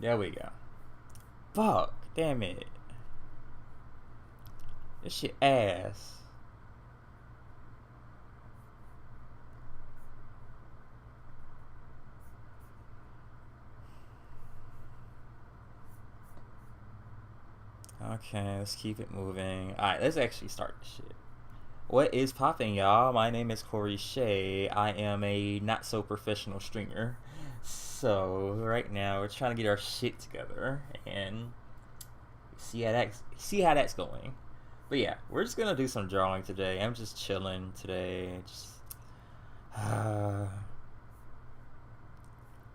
There we go. Fuck. Damn it. This shit ass. Okay, let's keep it moving. Alright, let's actually start this shit. What is popping, y'all? My name is Corey Shea. I am a not so professional streamer. So right now we're trying to get our shit together and see how that's going. But yeah, we're just gonna do some drawing today. I'm just chilling today. Just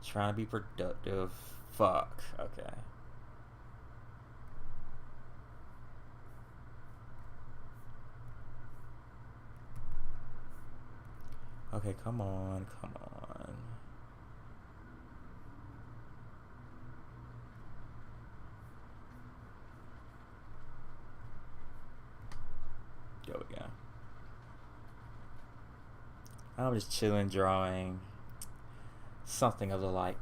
trying to be productive. Fuck. Okay. Okay, come on, come on. There we go. I'm just chilling, drawing something of the like.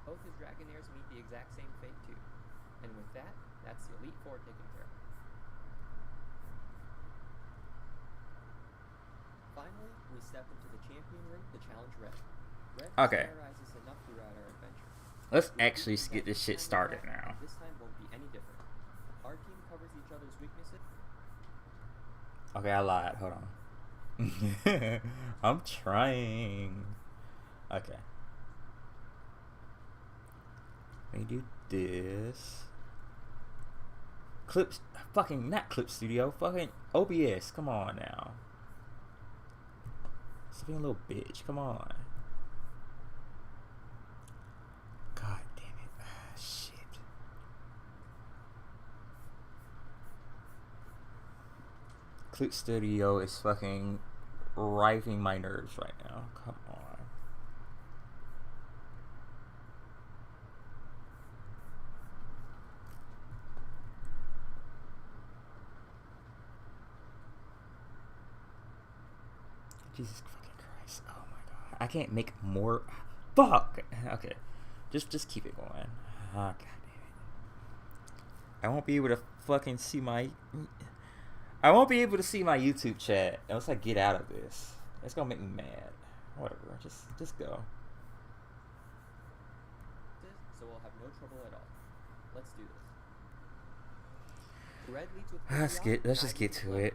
Both his Dragonairs meet the exact same fate too. And with that, that's the Elite Four taken care of. Finally, we step into the champion ring to challenge Red. Red Okay. terrorizes enough throughout our adventure. Let's actually get this shit started now. This time won't be any different. Our team covers each other's weaknesses. Okay, I lied. Hold on. I'm trying. Okay. Let me do this. Clips. Fucking not Clip Studio. Fucking OBS. Come on now. Stop being a little bitch. Come on. God damn it. Ah, shit. Clip Studio is fucking riving my nerves right now. Come on. Jesus fucking Christ. Oh my god. I can't make more. Fuck. Okay. Just keep it going. Ah, god damn it. I won't be able to fucking see my. I won't be able to see my YouTube chat unless I get out of this. It's gonna make me mad. Whatever. Just go. So we'll have no trouble at all. Let's do this. Red leads with Let's just get to it.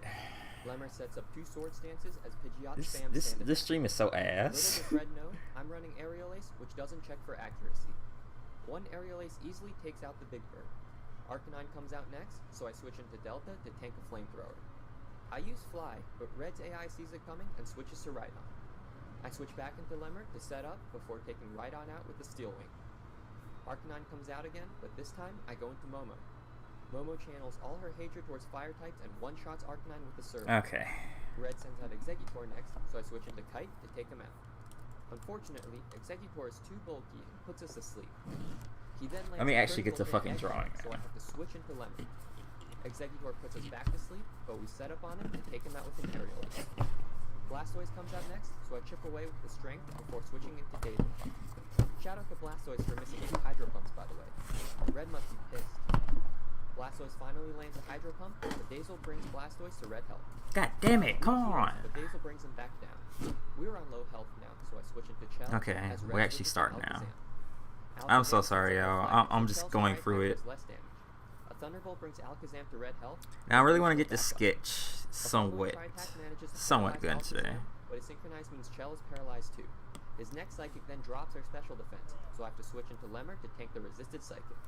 Lemmer sets up 2 sword stances as Pidgeot spams This stream is so ass. Little does Red know, I'm running Aerial Ace, which doesn't check for accuracy. One Aerial Ace easily takes out the big bird. Arcanine comes out next, so I switch into Delta to tank a flamethrower. I use Fly, but Red's AI sees it coming and switches to Rhydon. I switch back into Lemmer to set up before taking Rhydon out with the Steel Wing. Arcanine comes out again, but this time I go into Momo. Momo channels all her hatred towards fire types and one-shots Arcanine with the Servo. Okay. Red sends out Exeggutor next, so I switch into Kite to take him out. Unfortunately, Exeggutor is too bulky and puts us asleep. He then lands Let me a actually get to critical hit fucking drawing so I now. have to switch into Lemon. Exeggutor puts us back to sleep, but we set up on him and take him out with an aerial. Blastoise comes out next, so I chip away with the strength before switching into Daisy. Shout out to Blastoise for missing 2 Hydro Pumps, by the way. Red must be pissed. Blastoise finally lands a Hydro Pump, but Daisel brings Blastoise to red health. God damn it! Come on. But Daisel brings him back down. We're on low health now, so I switch into Chell. Okay, as Red we're actually switches to starting now. Alakazam. I'm so Alakazam sorry, puts y'all. up a I'm fight, just Chell's going fire through type it. does less damage. A Thunderbolt brings Alakazam to red health. Now I really want to Daisel get this goes back up. sketch A somewhat, follow-up tri-attack manages to somewhat good paralyze today. Alakazam, but his synchronized means Chell is paralyzed too. His next Psychic then drops our special defense, so I have to switch into Lemmer to tank the resisted Psychic.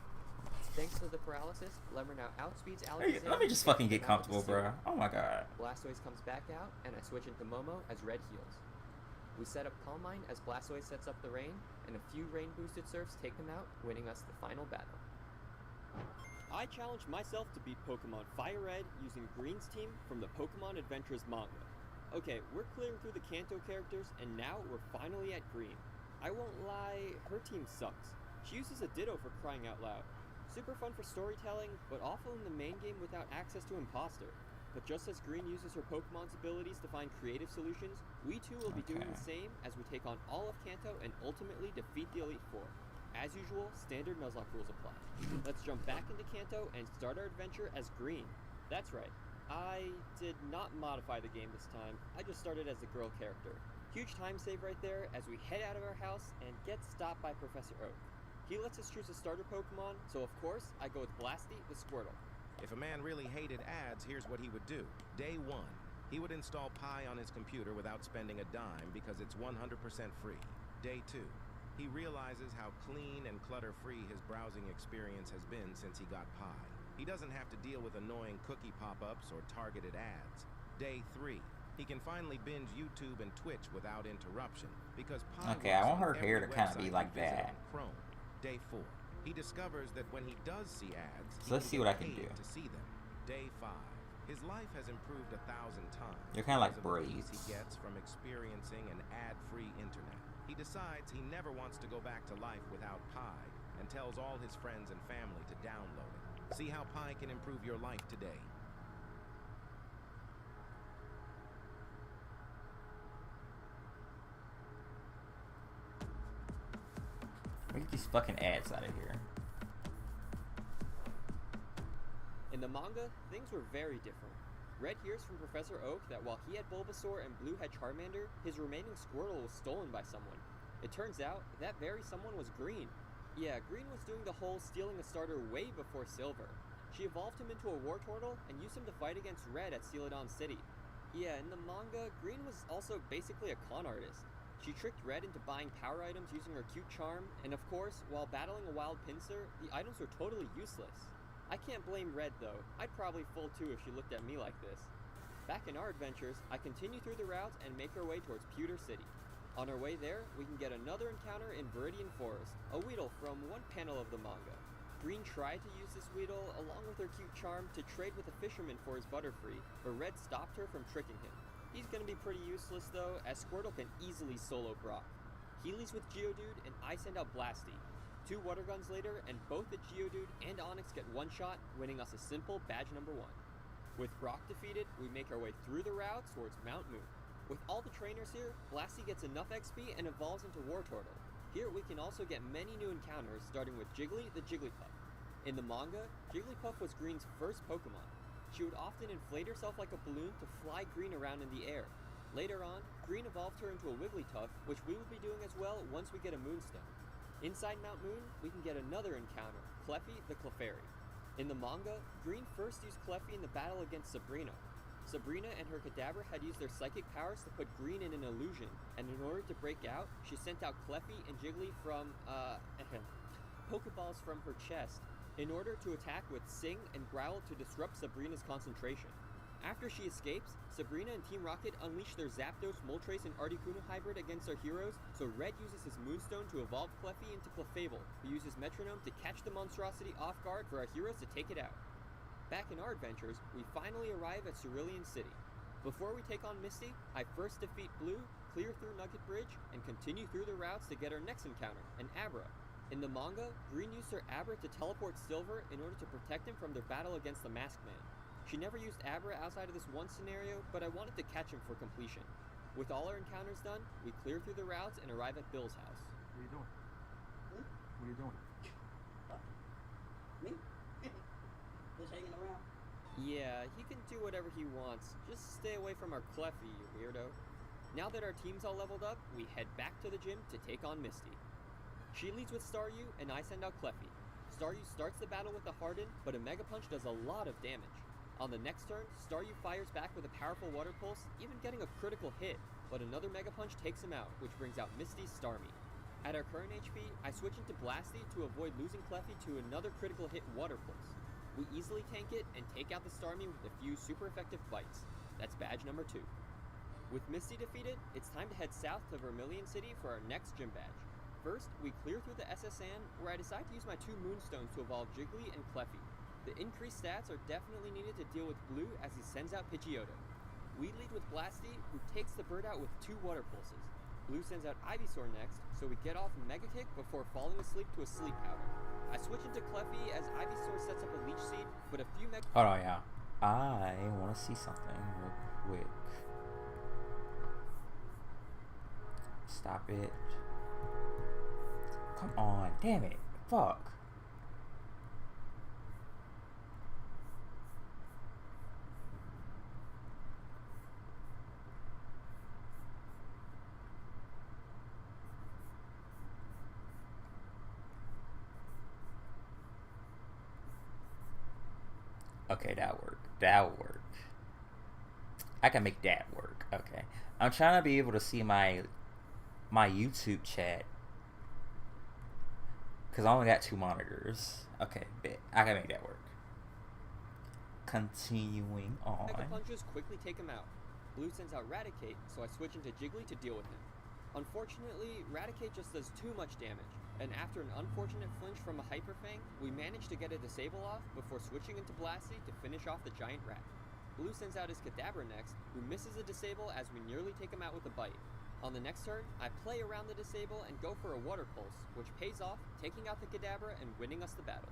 Thanks to the paralysis, Lemmer now outspeeds Hey, Alakazam. let me just and fucking takes get him out with comfortable, the Steel bro. Wing. Oh my god. Blastoise comes back out, and I switch into Momo as Red heals. We set up Calm Mind as Blastoise sets up the rain, and a few rain-boosted Surfs take him out, winning us the final battle. I challenged myself to beat Pokemon Fire Red using Green's team from the Pokemon Adventures manga. Okay, we're clearing through the Kanto characters, and now we're finally at Green. I won't lie, her team sucks. She uses a Ditto for crying out loud. Super fun for storytelling, but awful in the main game without access to Imposter. But just as Green uses her Pokemon's abilities to find creative solutions, we too will be doing the same as we take on all of Kanto and ultimately defeat the Elite Four. As usual, standard Nuzlocke rules apply. Let's jump back into Kanto and start our adventure as Green. That's right, I did not modify the game this time, I just started as the girl character. Huge time save right there as we head out of our house and get stopped by Professor Oak. He lets us choose a starter Pokemon, so of course, I go with Blasty the Squirtle. If a man really hated ads, here's what he would do. Day 1, he would install Pi on his computer without spending a dime because it's 100% free. Day 2, he realizes how clean and clutter-free his browsing experience has been since he got Pi. He doesn't have to deal with annoying cookie pop-ups or targeted ads. Day 3, he can finally binge YouTube and Twitch without interruption because Pi Okay, I want her works on hair every to kind of be website like you visit that. on Chrome. Day 4, he discovers that when he does see ads, So let's see what I can do. to see them. Day 5, his life has improved 1,000 times. They're kinda like because of the peace braids. he gets from experiencing an ad-free internet. He decides he never wants to go back to life without Pi and tells all his friends and family to download it. See how Pi can improve your life today. Get these fucking ads out of here. In the manga, things were very different. Red hears from Professor Oak that while he had Bulbasaur and Blue had Charmander, his remaining Squirtle was stolen by someone. It turns out, that very someone was Green. Yeah, Green was doing the whole stealing a starter way before Silver. She evolved him into a Wartortle and used him to fight against Red at Celadon City. Yeah, in the manga, Green was also basically a con artist. She tricked Red into buying power items using her cute charm, and of course, while battling a wild Pinsir, the items were totally useless. I can't blame Red though, I'd probably fold too if she looked at me like this. Back in our adventures, I continue through the routes and make our way towards Pewter City. On our way there, we can get another encounter in Viridian Forest, a Weedle from one panel of the manga. Green tried to use this Weedle along with her cute charm to trade with a fisherman for his Butterfree, but Red stopped her from tricking him. He's gonna be pretty useless though, as Squirtle can easily solo Brock. He leaves with Geodude and I send out Blasty. 2 water guns later, and both the Geodude and Onix get one shot, winning us a simple badge number 1. With Brock defeated, we make our way through the route towards Mount Moon. With all the trainers here, Blasty gets enough XP and evolves into Wartortle. Here we can also get many new encounters, starting with Jiggly the Jigglypuff. In the manga, Jigglypuff was Green's first Pokemon. She would often inflate herself like a balloon to fly Green around in the air. Later on, Green evolved her into a Wigglytuff, which we will be doing as well once we get a Moonstone. Inside Mount Moon, we can get another encounter, Cleffy the Clefairy. In the manga, Green first used Cleffy in the battle against Sabrina. Sabrina and her Kadabra had used their psychic powers to put Green in an illusion, and in order to break out, she sent out Cleffy and Jiggly from, Pokeballs from her chest, in order to attack with Sing and Growl to disrupt Sabrina's concentration. After she escapes, Sabrina and Team Rocket unleash their Zapdos, Moltres, and Articuno hybrid against our heroes, so Red uses his Moonstone to evolve Cleffy into Clefable, who uses Metronome to catch the monstrosity off guard for our heroes to take it out. Back in our adventures, we finally arrive at Cerulean City. Before we take on Misty, I first defeat Blue, clear through Nugget Bridge, and continue through the routes to get our next encounter, an Abra. In the manga, Green used her Abra to teleport Silver in order to protect him from their battle against the Masked Man. She never used Abra outside of this one scenario, but I wanted to catch him for completion. With all our encounters done, we clear through the routes and arrive at Bill's house. What are you doing? What are you doing? Me? Just hanging around. Yeah, he can do whatever he wants. Just stay away from our Cleffy, you weirdo. Now that our team's all leveled up, we head back to the gym to take on Misty. She leads with Staryu, and I send out Cleffy. Staryu starts the battle with a Harden, but a Mega Punch does a lot of damage. On the next turn, Staryu fires back with a powerful Water Pulse, even getting a critical hit, but another Mega Punch takes him out, which brings out Misty's Starmie. At our current HP, I switch into Blasty to avoid losing Cleffy to another critical hit Water Pulse. We easily tank it and take out the Starmie with a few super effective bites. That's badge number 2. With Misty defeated, it's time to head south to Vermilion City for our next gym badge. First, we clear through the SSN, where I decide to use my 2 Moonstones to evolve Jiggly and Cleffy. The increased stats are definitely needed to deal with Blue as he sends out Pidgeotto. We lead with Blasty, who takes the bird out with 2 Water Pulses. Blue sends out Ivysaur next, so we get off Mega Kick before falling asleep to a Sleep Powder. I switch into Cleffy as Ivysaur sets up a Leech Seed, but a few Mega... Hold on, yeah. I want to see something real quick. Stop it. Come on. Damn it. Fuck. Okay, that work. That work. I can make that work. Okay. I'm trying to be able to see my YouTube chat. Because I only got 2 monitors. Okay, bet. I can make that work. Continuing on. Mega Punches quickly take him out. Blue sends out Raticate, so I switch into Jiggly to deal with him. Unfortunately, Raticate just does too much damage, and after an unfortunate flinch from a Hyper Fang, we manage to get a Disable off before switching into Blasty to finish off the giant rat. Blue sends out his Kadabra next, who misses a Disable as we nearly take him out with a Bite. On the next turn, I play around the Disable and go for a Water Pulse, which pays off, taking out the Kadabra and winning us the battle.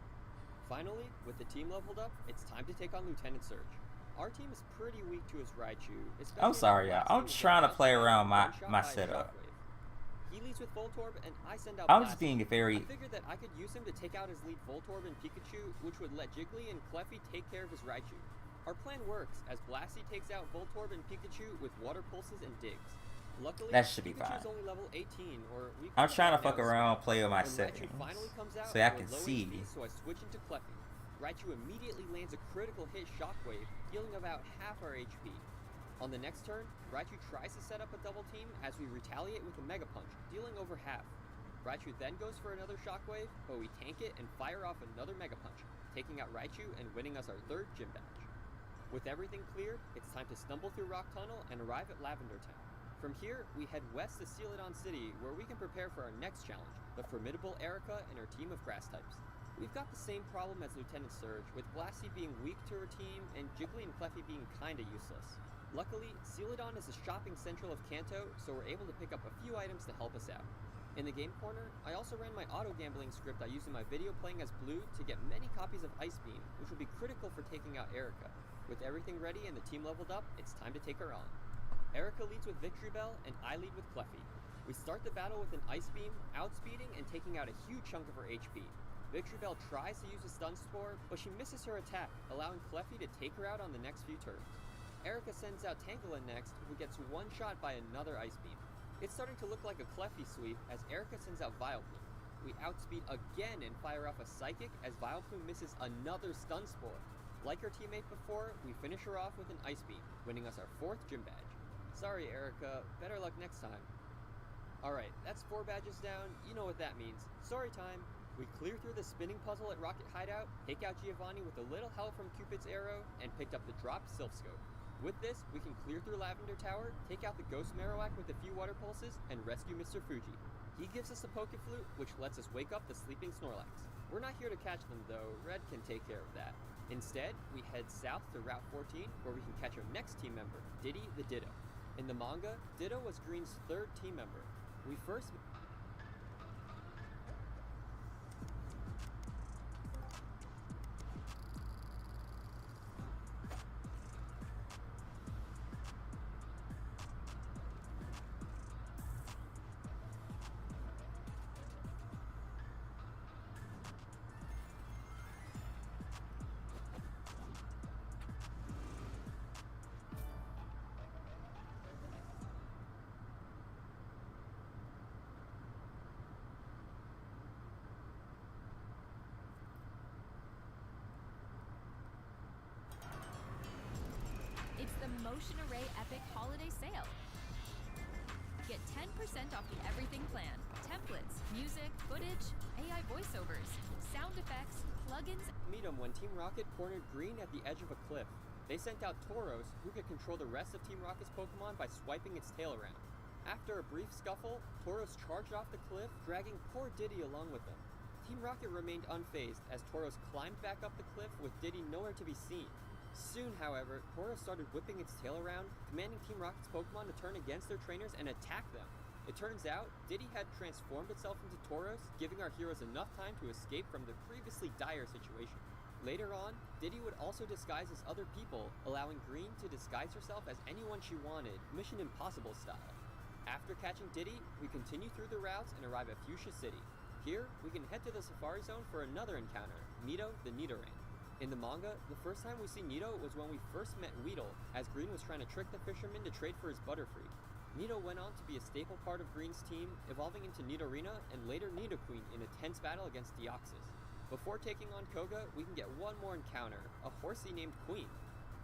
Finally, with the team leveled up, it's time to take on Lieutenant Surge. Our team is pretty weak to his Raichu, especially... I'm sorry, y'all. I'm trying to play around my setup. He leads with Voltorb, and I send out I'm just Blasty. being very... I figured that I could use him to take out his lead Voltorb and Pikachu, which would let Jiggly and Cleffy take care of his Raichu. Our plan works, as Blasty takes out Voltorb and Pikachu with Water Pulses and Digs. Luckily, That should be Pikachu's fine. only level 18, or we I'm could trying to now fuck around, play with my when Raichu settings, finally comes out, so I we're can low see. HP, so I switch into Cleffy. Raichu immediately lands a critical hit Shockwave, healing about half our HP. On the next turn, Raichu tries to set up a double team as we retaliate with a Mega Punch, dealing over half. Raichu then goes for another Shockwave, but we tank it and fire off another Mega Punch, taking out Raichu and winning us our 3rd gym badge. With everything clear, it's time to stumble through Rock Tunnel and arrive at Lavender Town. From here, we head west to Celadon City, where we can prepare for our next challenge, the formidable Erica and her team of grass types. We've got the same problem as Lieutenant Surge, with Blasty being weak to her team and Jiggly and Cleffy being kinda useless. Luckily, Celadon is the shopping central of Kanto, so we're able to pick up a few items to help us out. In the game corner, I also ran my auto-gambling script I used in my video playing as Blue to get many copies of Ice Beam, which will be critical for taking out Erica. With everything ready and the team leveled up, it's time to take her on. Erica leads with Victory Bell, and I lead with Cleffy. We start the battle with an Ice Beam, outspeeding and taking out a huge chunk of her HP. Victory Bell tries to use a Stun Spore, but she misses her attack, allowing Cleffy to take her out on the next few turns. Erica sends out Tangela next, who gets one-shot by another Ice Beam. It's starting to look like a Cleffy sweep as Erica sends out Vileplume. We outspeed again and fire off a Psychic as Vileplume misses another Stun Spore. Like her teammate before, we finish her off with an Ice Beam, winning us our 4th gym badge. Sorry, Erica. Better luck next time. Alright, that's 4 badges down. You know what that means. Story time. We clear through the spinning puzzle at Rocket Hideout, take out Giovanni with a little help from Cupid's arrow, and picked up the dropped Sylph Scope. With this, we can clear through Lavender Tower, take out the Ghost Marowak with a few water pulses, and rescue Mr. Fuji. He gives us a Pokeflute, which lets us wake up the sleeping Snorlax. We're not here to catch them though, Red can take care of that. Instead, we head south to Route 14, where we can catch our next team member, Diddy the Ditto. In the manga, Ditto was Green's 3rd team member. We first... It's the Motion Array Epic Holiday Sale. Get 10% off the everything plan. Templates, music, footage, AI voiceovers, sound effects, plugins. Meet him when Team Rocket cornered Green at the edge of a cliff. They sent out Tauros, who could control the rest of Team Rocket's Pokemon by swiping its tail around. After a brief scuffle, Tauros charged off the cliff, dragging poor Diddy along with them. Team Rocket remained unfazed as Tauros climbed back up the cliff with Diddy nowhere to be seen. Soon, however, Tauros started whipping its tail around, commanding Team Rocket's Pokemon to turn against their trainers and attack them. It turns out, Diddy had transformed itself into Tauros, giving our heroes enough time to escape from the previously dire situation. Later on, Diddy would also disguise as other people, allowing Green to disguise herself as anyone she wanted, Mission Impossible style. After catching Diddy, we continue through the routes and arrive at Fuchsia City. Here, we can head to the Safari Zone for another encounter, Nito the Nidoran. In the manga, the first time we see Nito was when we first met Weedle, as Green was trying to trick the fisherman to trade for his Butterfree. Nito went on to be a staple part of Green's team, evolving into Nidorina and later Nidoqueen in a tense battle against Deoxys. Before taking on Koga, we can get one more encounter, a horsey named Queen.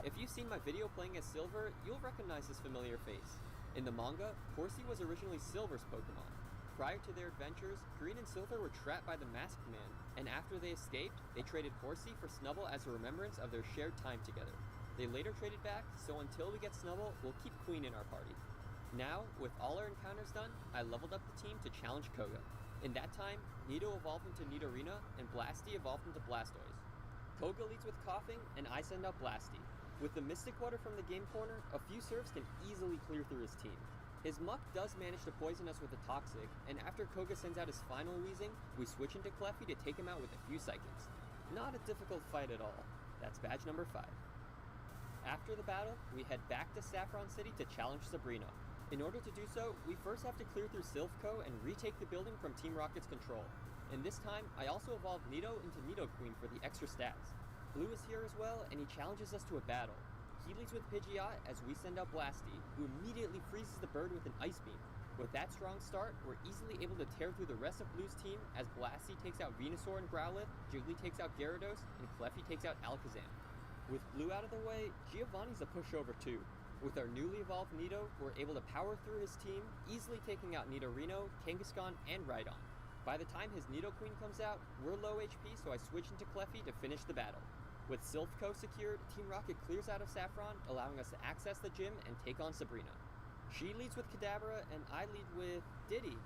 If you've seen my video playing as Silver, you'll recognize this familiar face. In the manga, Horsey was originally Silver's Pokemon. Prior to their adventures, Green and Silver were trapped by the Masked Man, and after they escaped, they traded Horsey for Snubbull as a remembrance of their shared time together. They later traded back, so until we get Snubbull, we'll keep Queen in our party. Now, with all our encounters done, I leveled up the team to challenge Koga. In that time, Nito evolved into Nidorina, and Blasty evolved into Blastoise. Koga leads with Coughing, and I send out Blasty. With the Mystic Water from the game corner, a few serves can easily clear through his team. His Muck does manage to poison us with a Toxic, and after Koga sends out his final Weezing, we switch into Cleffy to take him out with a few Psychics. Not a difficult fight at all. That's badge number 5. After the battle, we head back to Saffron City to challenge Sabrina. In order to do so, we first have to clear through Silph.Co and retake the building from Team Rocket's control. And this time, I also evolved Nito into Nidoqueen for the extra stats. Blue is here as well, and he challenges us to a battle. He leads with Pidgeot as we send out Blasty, who immediately freezes the bird with an Ice Beam. With that strong start, we're easily able to tear through the rest of Blue's team as Blasty takes out Venusaur and Growlithe, Jiggly takes out Gyarados, and Cleffy takes out Alakazam. With Blue out of the way, Giovanni's a pushover too. With our newly evolved Nito, we're able to power through his team, easily taking out Nidorino, Kangaskhan, and Rhydon. By the time his Nidoqueen comes out, we're low HP, so I switch into Cleffy to finish the battle. With Silph.Co secured, Team Rocket clears out of Saffron, allowing us to access the gym and take on Sabrina. She leads with Kadabra, and I lead with Diddy.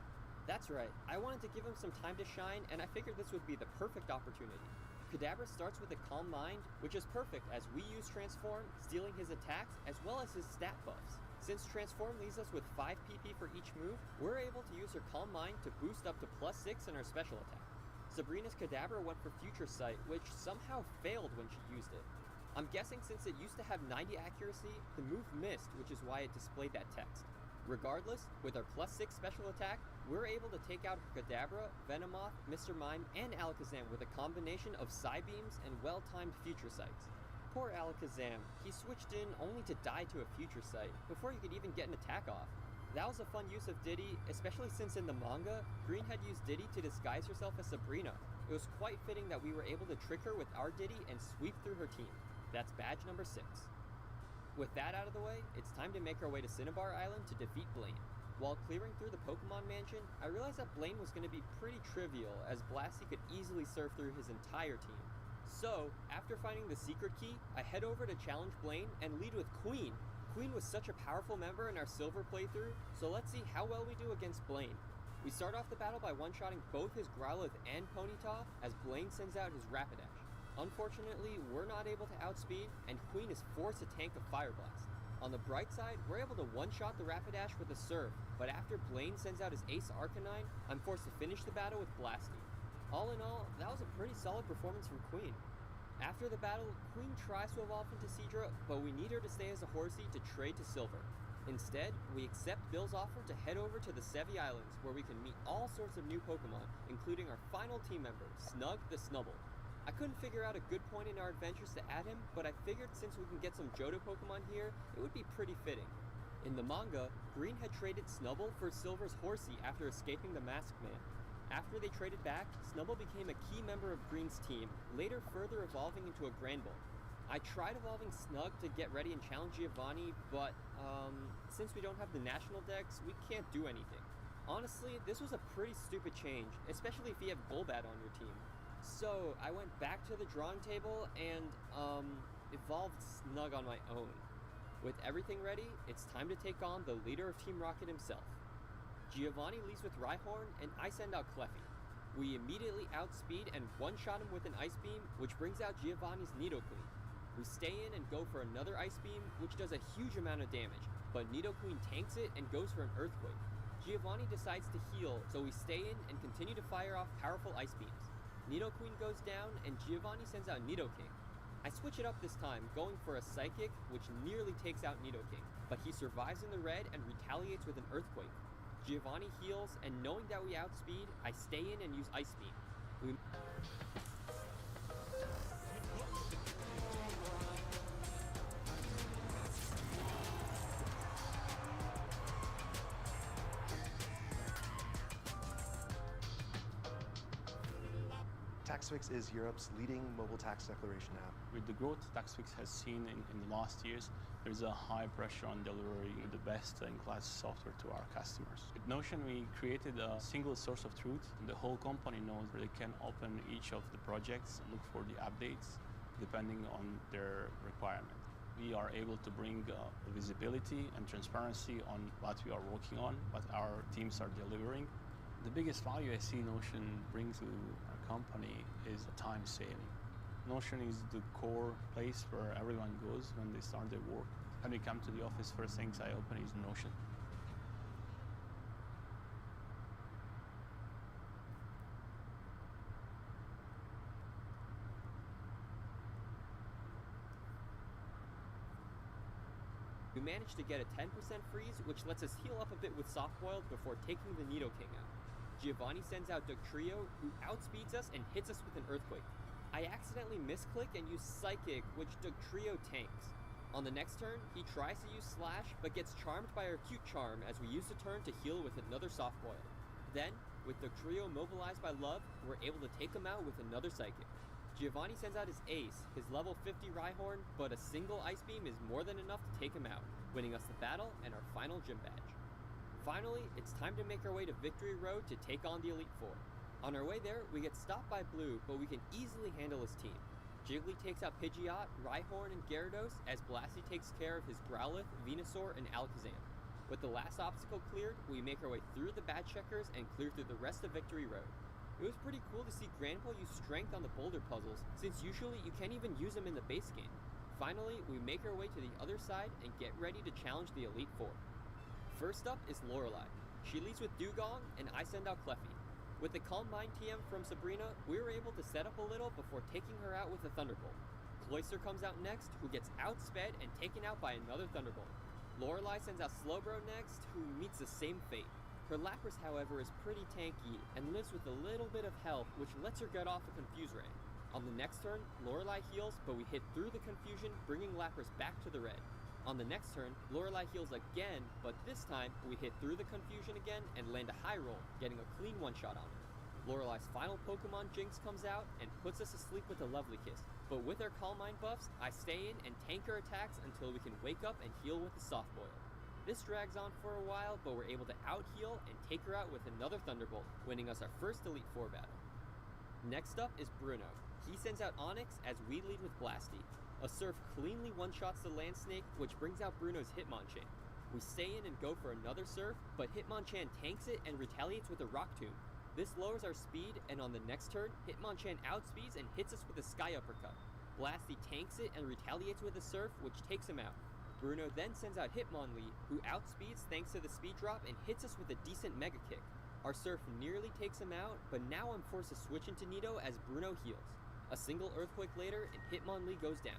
That's right, I wanted to give him some time to shine, and I figured this would be the perfect opportunity. Kadabra starts with a Calm Mind, which is perfect as we use Transform, stealing his attacks as well as his stat buffs. Since Transform leaves us with 5 PP for each move, we're able to use her Calm Mind to boost up to +6 in our special attack. Sabrina's Kadabra went for Future Sight, which somehow failed when she used it. I'm guessing since it used to have 90 accuracy, the move missed, which is why it displayed that text. Regardless, with our +6 special attack, we're able to take out Kadabra, Venomoth, Mr. Mime, and Alakazam with a combination of Psybeams and well-timed Future Sights. Poor Alakazam, he switched in only to die to a Future Sight before he could even get an attack off. That was a fun use of Diddy, especially since in the manga, Green had used Diddy to disguise herself as Sabrina. It was quite fitting that we were able to trick her with our Diddy and sweep through her team. That's badge number 6. With that out of the way, it's time to make our way to Cinnabar Island to defeat Blaine. While clearing through the Pokemon Mansion, I realized that Blaine was going to be pretty trivial, as Blasty could easily surf through his entire team. So, after finding the secret key, I head over to challenge Blaine and lead with Queen. Queen was such a powerful member in our Silver playthrough, so let's see how well we do against Blaine. We start off the battle by one-shotting both his Growlithe and Ponyta, as Blaine sends out his Rapidash. Unfortunately, we're not able to outspeed, and Queen is forced to tank a Fire Blast. On the bright side, we're able to one-shot the Rapidash with a Surf, but after Blaine sends out his Ace Arcanine, I'm forced to finish the battle with Blasty. All in all, that was a pretty solid performance from Queen. After the battle, Queen tries to evolve into Seadra, but we need her to stay as a Horsey to trade to Silver. Instead, we accept Bill's offer to head over to the Sevi Islands, where we can meet all sorts of new Pokemon, including our final team member, Snug the Snubbull. I couldn't figure out a good point in our adventures to add him, but I figured since we can get some Johto Pokemon here, it would be pretty fitting. In the manga, Green had traded Snubbull for Silver's Horsey after escaping the Masked Man. After they traded back, Snubbull became a key member of Green's team, later further evolving into a Granbull. I tried evolving Snug to get ready and challenge Giovanni, but since we don't have the national dex, we can't do anything. Honestly, this was a pretty stupid change, especially if you have Golbat on your team. So, I went back to the drawing table and, evolved Snug on my own. With everything ready, it's time to take on the leader of Team Rocket himself. Giovanni leads with Rhyhorn, and I send out Cleffy. We immediately outspeed and one-shot him with an Ice Beam, which brings out Giovanni's Nidoqueen. We stay in and go for another Ice Beam, which does a huge amount of damage, but Nidoqueen tanks it and goes for an Earthquake. Giovanni decides to heal, so we stay in and continue to fire off powerful ice beams. Nidoqueen goes down, and Giovanni sends out Nidoking. I switch it up this time, going for a Psychic, which nearly takes out Nidoking, but he survives in the red and retaliates with an Earthquake. Giovanni heals, and knowing that we outspeed, I stay in and use Ice Beam. We TaxFix is Europe's leading mobile tax declaration app. With the growth TaxFix has seen in the last years, there's a high pressure on delivering the best-in-class software to our customers. With Notion, we created a single source of truth. The whole company knows where they can open each of the projects, look for the updates, depending on their requirement. We are able to bring visibility and transparency on what we are working on, what our teams are delivering. The biggest value I see Notion bring to our company is time saving. Notion is the core place where everyone goes when they start their work. When we come to the office, first things I open is Notion. We managed to get a 10% freeze, which lets us heal up a bit with Soft-Boiled before taking the Nidoking out. Giovanni sends out Dugtrio, who outspeeds us and hits us with an Earthquake. I accidentally misclick and use Psychic, which Dugtrio tanks. On the next turn, he tries to use Slash, but gets charmed by our Cute Charm as we use the turn to heal with another Soft-Boiled. Then, with Dugtrio mobilized by Love, we're able to take him out with another Psychic. Giovanni sends out his Ace, his level 50 Rhyhorn, but a single Ice Beam is more than enough to take him out, winning us the battle and our final gym badge. Finally, it's time to make our way to Victory Road to take on the Elite Four. On our way there, we get stopped by Blue, but we can easily handle his team. Jiggly takes out Pidgeot, Rhyhorn, and Gyarados, as Blasty takes care of his Growlithe, Venusaur, and Alakazam. With the last obstacle cleared, we make our way through the badge checkers and clear through the rest of Victory Road. It was pretty cool to see Granbull use Strength on the boulder puzzles, since usually you can't even use them in the base game. Finally, we make our way to the other side and get ready to challenge the Elite Four. First up is Lorelei. She leads with Dugong, and I send out Cleffy. With the Calm Mind TM from Sabrina, we were able to set up a little before taking her out with a Thunderbolt. Cloyster comes out next, who gets outsped and taken out by another Thunderbolt. Lorelei sends out Slowbro next, who meets the same fate. Her Lapras, however, is pretty tanky and lives with a little bit of health, which lets her get off a Confuse Ray. On the next turn, Lorelei heals, but we hit through the confusion, bringing Lapras back to the red. On the next turn, Lorelei heals again, but this time, we hit through the confusion again and land a high roll, getting a clean one-shot on her. Lorelei's final Pokemon, Jinx, comes out and puts us to sleep with a Lovely Kiss, but with her Calm Mind buffs, I stay in and tank her attacks until we can wake up and heal with the Soft Boil. This drags on for a while, but we're able to out-heal and take her out with another Thunderbolt, winning us our first Elite Four battle. Next up is Bruno. He sends out Onix as we lead with Blasty. A Surf cleanly one-shots the Land Snake, which brings out Bruno's Hitmonchan. We stay in and go for another Surf, but Hitmonchan tanks it and retaliates with a Rock Tomb. This lowers our speed, and on the next turn, Hitmonchan outspeeds and hits us with a Sky Uppercut. Blasty tanks it and retaliates with a Surf, which takes him out. Bruno then sends out Hitmonlee, who outspeeds thanks to the speed drop and hits us with a decent Mega Kick. Our Surf nearly takes him out, but now I'm forced to switch into Nido as Bruno heals. A single Earthquake later, and Hitmonlee goes down.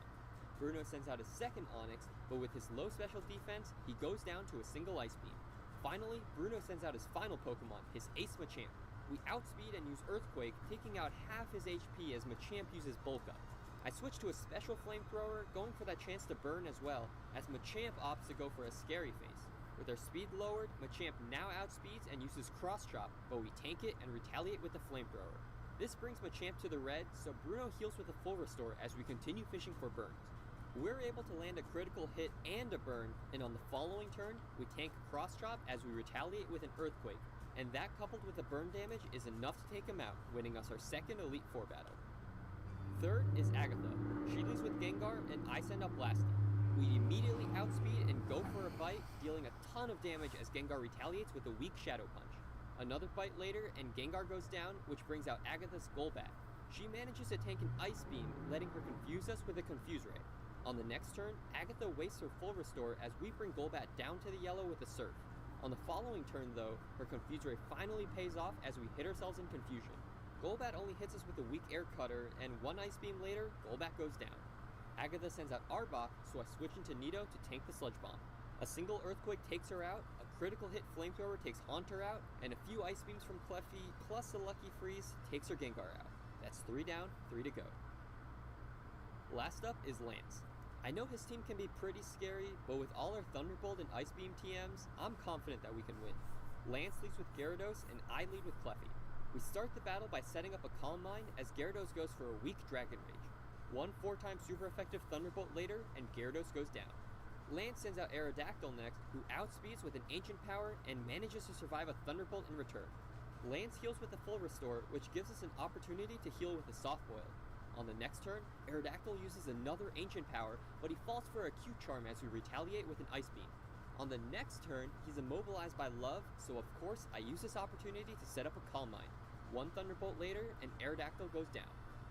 Bruno sends out a second Onix, but with his low special defense, he goes down to a single Ice Beam. Finally, Bruno sends out his final Pokemon, his Ace Machamp. We outspeed and use Earthquake, taking out half his HP as Machamp uses Bulk Up. I switch to a special Flamethrower, going for that chance to burn as well, as Machamp opts to go for a Scary Face. With our speed lowered, Machamp now outspeeds and uses Cross Chop, but we tank it and retaliate with the Flamethrower. This brings Machamp to the red, so Bruno heals with a full restore as we continue fishing for burns. We're able to land a critical hit and a burn, and on the following turn, we tank Cross Chop as we retaliate with an Earthquake, and that coupled with the burn damage is enough to take him out, winning us our second Elite Four battle. Third is Agatha. She leads with Gengar, and I send up Blasty. We immediately outspeed and go for a bite, dealing a ton of damage as Gengar retaliates with a weak Shadow Punch. Another bite later, and Gengar goes down, which brings out Agatha's Golbat. She manages to tank an Ice Beam, letting her confuse us with a Confuse Ray. On the next turn, Agatha wastes her full restore as we bring Golbat down to the yellow with a Surf. On the following turn, though, her Confuse Ray finally pays off as we hit ourselves in confusion. Golbat only hits us with a weak air cutter, and one Ice Beam later, Golbat goes down. Agatha sends out Arbok, so I switch into Nido to tank the Sludge Bomb. A single Earthquake takes her out, a critical hit Flamethrower takes Haunter out, and a few Ice Beams from Cleffy, plus a Lucky Freeze, takes her Gengar out. That's 3 down, 3 to go. Last up is Lance. I know his team can be pretty scary, but with all our Thunderbolt and Ice Beam TMs, I'm confident that we can win. Lance leads with Gyarados, and I lead with Cleffy. We start the battle by setting up a Calm Mind as Gyarados goes for a weak Dragon Rage. One 4-time super effective Thunderbolt later, and Gyarados goes down. Lance sends out Aerodactyl next, who outspeeds with an Ancient Power and manages to survive a Thunderbolt in return. Lance heals with a full Restore, which gives us an opportunity to heal with a Soft Boil. On the next turn, Aerodactyl uses another Ancient Power, but he falls for a Q-Charm as we retaliate with an Ice Beam. On the next turn, he's immobilized by Love, so of course I use this opportunity to set up a Calm Mind. One Thunderbolt later, and Aerodactyl goes down.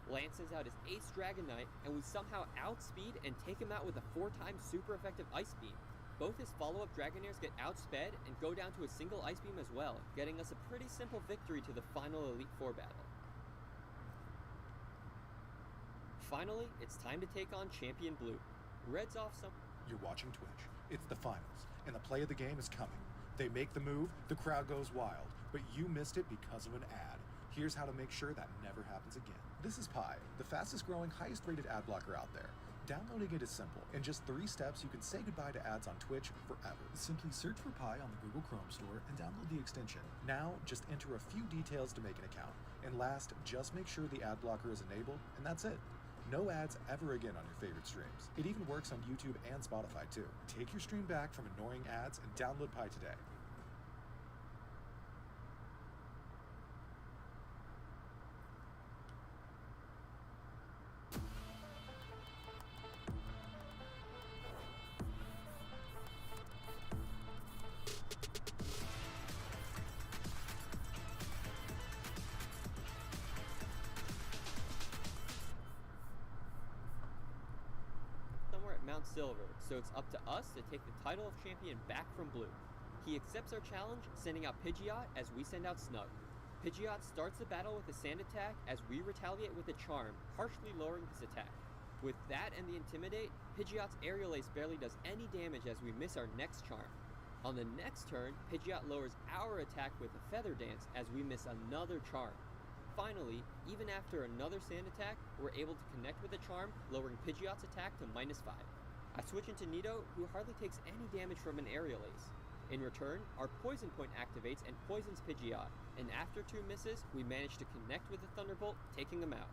Lance sends out his Ace Dragonite, and we somehow outspeed and take him out with a 4-time super effective Ice Beam. Both his follow-up Dragonairs get outsped and go down to a single Ice Beam as well, getting us a pretty simple victory to the final Elite Four battle. Finally, it's time to take on Champion Blue. Red's off some... You're watching Twitch. It's the finals, and the play of the game is coming. They make the move, the crowd goes wild, but you missed it because of an ad. Here's how to make sure that never happens again. This is Pi, the fastest growing, highest rated ad blocker out there. Downloading it is simple. In just 3 steps, you can say goodbye to ads on Twitch forever. Simply search for Pi on the Google Chrome store and download the extension. Now, just enter a few details to make an account. And last, just make sure the ad blocker is enabled, and that's it. No ads ever again on your favorite streams. It even works on YouTube and Spotify too. Take your stream back from annoying ads and download Pi today. Mount Silver, so it's up to us to take the title of champion back from Blue. He accepts our challenge, sending out Pidgeot as we send out Snug. Pidgeot starts the battle with a Sand Attack as we retaliate with a Charm, harshly lowering his attack. With that and the Intimidate, Pidgeot's Aerial Ace barely does any damage as we miss our next Charm. On the next turn, Pidgeot lowers our attack with a Feather Dance as we miss another Charm. Finally, even after another Sand Attack, we're able to connect with a Charm, lowering Pidgeot's attack to -5. I switch into Nido, who hardly takes any damage from an Aerial Ace. In return, our Poison Point activates and poisons Pidgeot, and after 2 misses, we manage to connect with the Thunderbolt, taking him out.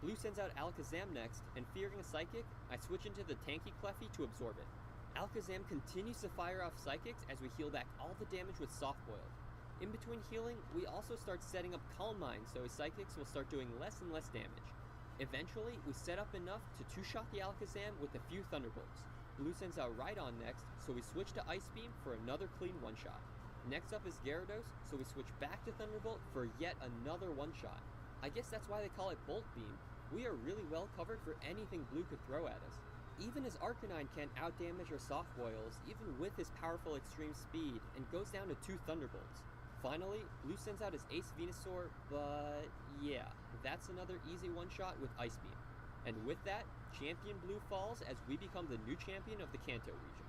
Blue sends out Alakazam next, and fearing a Psychic, I switch into the tanky Cleffy to absorb it. Alakazam continues to fire off Psychics as we heal back all the damage with Soft Boil. In between healing, we also start setting up Calm Mind so his Psychics will start doing less and less damage. Eventually, we set up enough to 2-shot the Alakazam with a few Thunderbolts. Blue sends out Rhydon next, so we switch to Ice Beam for another clean 1-shot. Next up is Gyarados, so we switch back to Thunderbolt for yet another 1-shot. I guess that's why they call it Bolt Beam. We are really well covered for anything Blue could throw at us. Even his Arcanine can't outdamage our Soft Boils, even with his powerful extreme speed, and goes down to 2 Thunderbolts. Finally, Blue sends out his Ace Venusaur, but yeah, that's another easy 1-shot with Ice Beam. And with that, Champion Blue falls as we become the new champion of the Kanto region.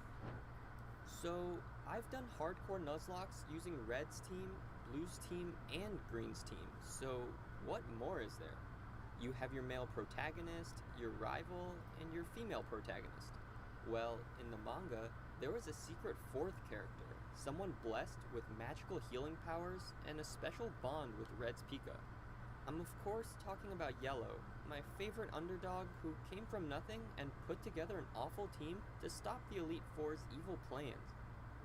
So, I've done hardcore Nuzlocke using Red's team, Blue's team, and Green's team, so what more is there? You have your male protagonist, your rival, and your female protagonist. Well, in the manga, there was a secret 4th character, someone blessed with magical healing powers and a special bond with Red's Pika. I'm of course talking about Yellow, my favorite underdog who came from nothing and put together an awful team to stop the Elite Four's evil plans.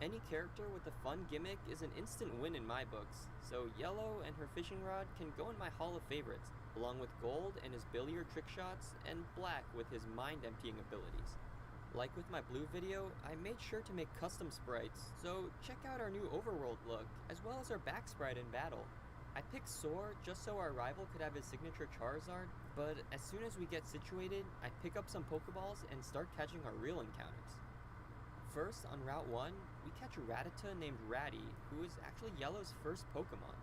Any character with a fun gimmick is an instant win in my books, so Yellow and her fishing rod can go in my hall of favorites, along with Gold and his billiard trick shots, and Black with his mind-emptying abilities. Like with my Blue video, I made sure to make custom sprites, so check out our new overworld look, as well as our back sprite in battle. I picked Soar just so our rival could have his signature Charizard, but as soon as we get situated, I pick up some Pokeballs and start catching our real encounters. First, on Route 1, we catch a Rattata named Ratty, who is actually Yellow's first Pokemon.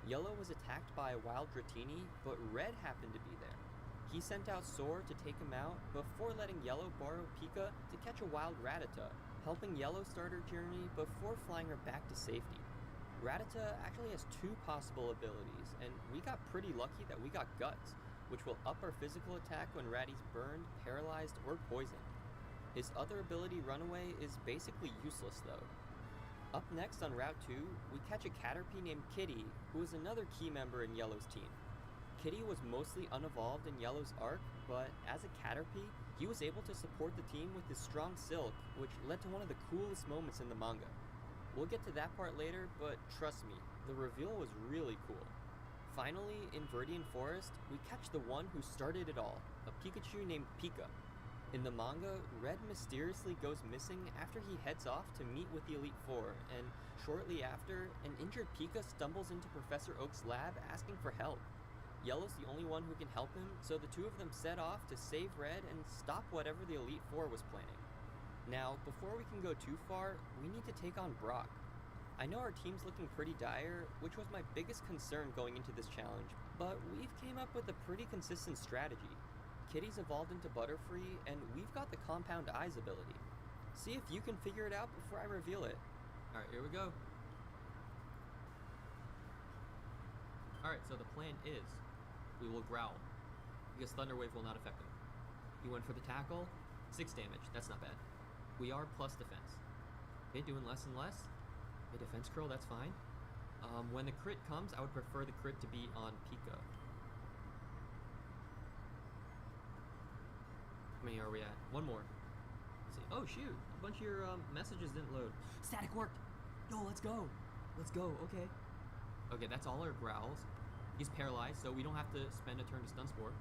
Yellow was attacked by a wild Dratini, but Red happened to be there. He sent out Soar to take him out before letting Yellow borrow Pika to catch a wild Rattata, helping Yellow start her journey before flying her back to safety. Rattata actually has 2 possible abilities, and we got pretty lucky that we got Guts, which will up our physical attack when Ratty's burned, paralyzed, or poisoned. His other ability, Runaway, is basically useless though. Up next on Route 2, we catch a Caterpie named Kitty, who is another key member in Yellow's team. Kitty was mostly unevolved in Yellow's arc, but as a Caterpie, he was able to support the team with his strong Silk, which led to one of the coolest moments in the manga. We'll get to that part later, but trust me, the reveal was really cool. Finally, in Viridian Forest, we catch the one who started it all, a Pikachu named Pika. In the manga, Red mysteriously goes missing after he heads off to meet with the Elite Four, and shortly after, an injured Pika stumbles into Professor Oak's lab asking for help. Yellow's the only one who can help him, so the two of them set off to save Red and stop whatever the Elite Four was planning. Now, before we can go too far, we need to take on Brock. I know our team's looking pretty dire, which was my biggest concern going into this challenge, but we've came up with a pretty consistent strategy. Kitty's evolved into Butterfree, and we've got the Compound Eyes ability. See if you can figure it out before I reveal it. Alright, here we go. Alright, so the plan is, we will growl, because Thunder Wave will not affect him. He went for the tackle, 6 damage, that's not bad. We are plus defense. Okay, doing less and less. A defense curl, that's fine. When the crit comes, I would prefer the crit to be on Pika. How many are we at? One more. Let's see. Oh shoot, a bunch of your messages didn't load. Static worked! Yo, let's go! Let's go, okay. Okay, that's all our growls. He's paralyzed, so we don't have to spend a turn to stun spore.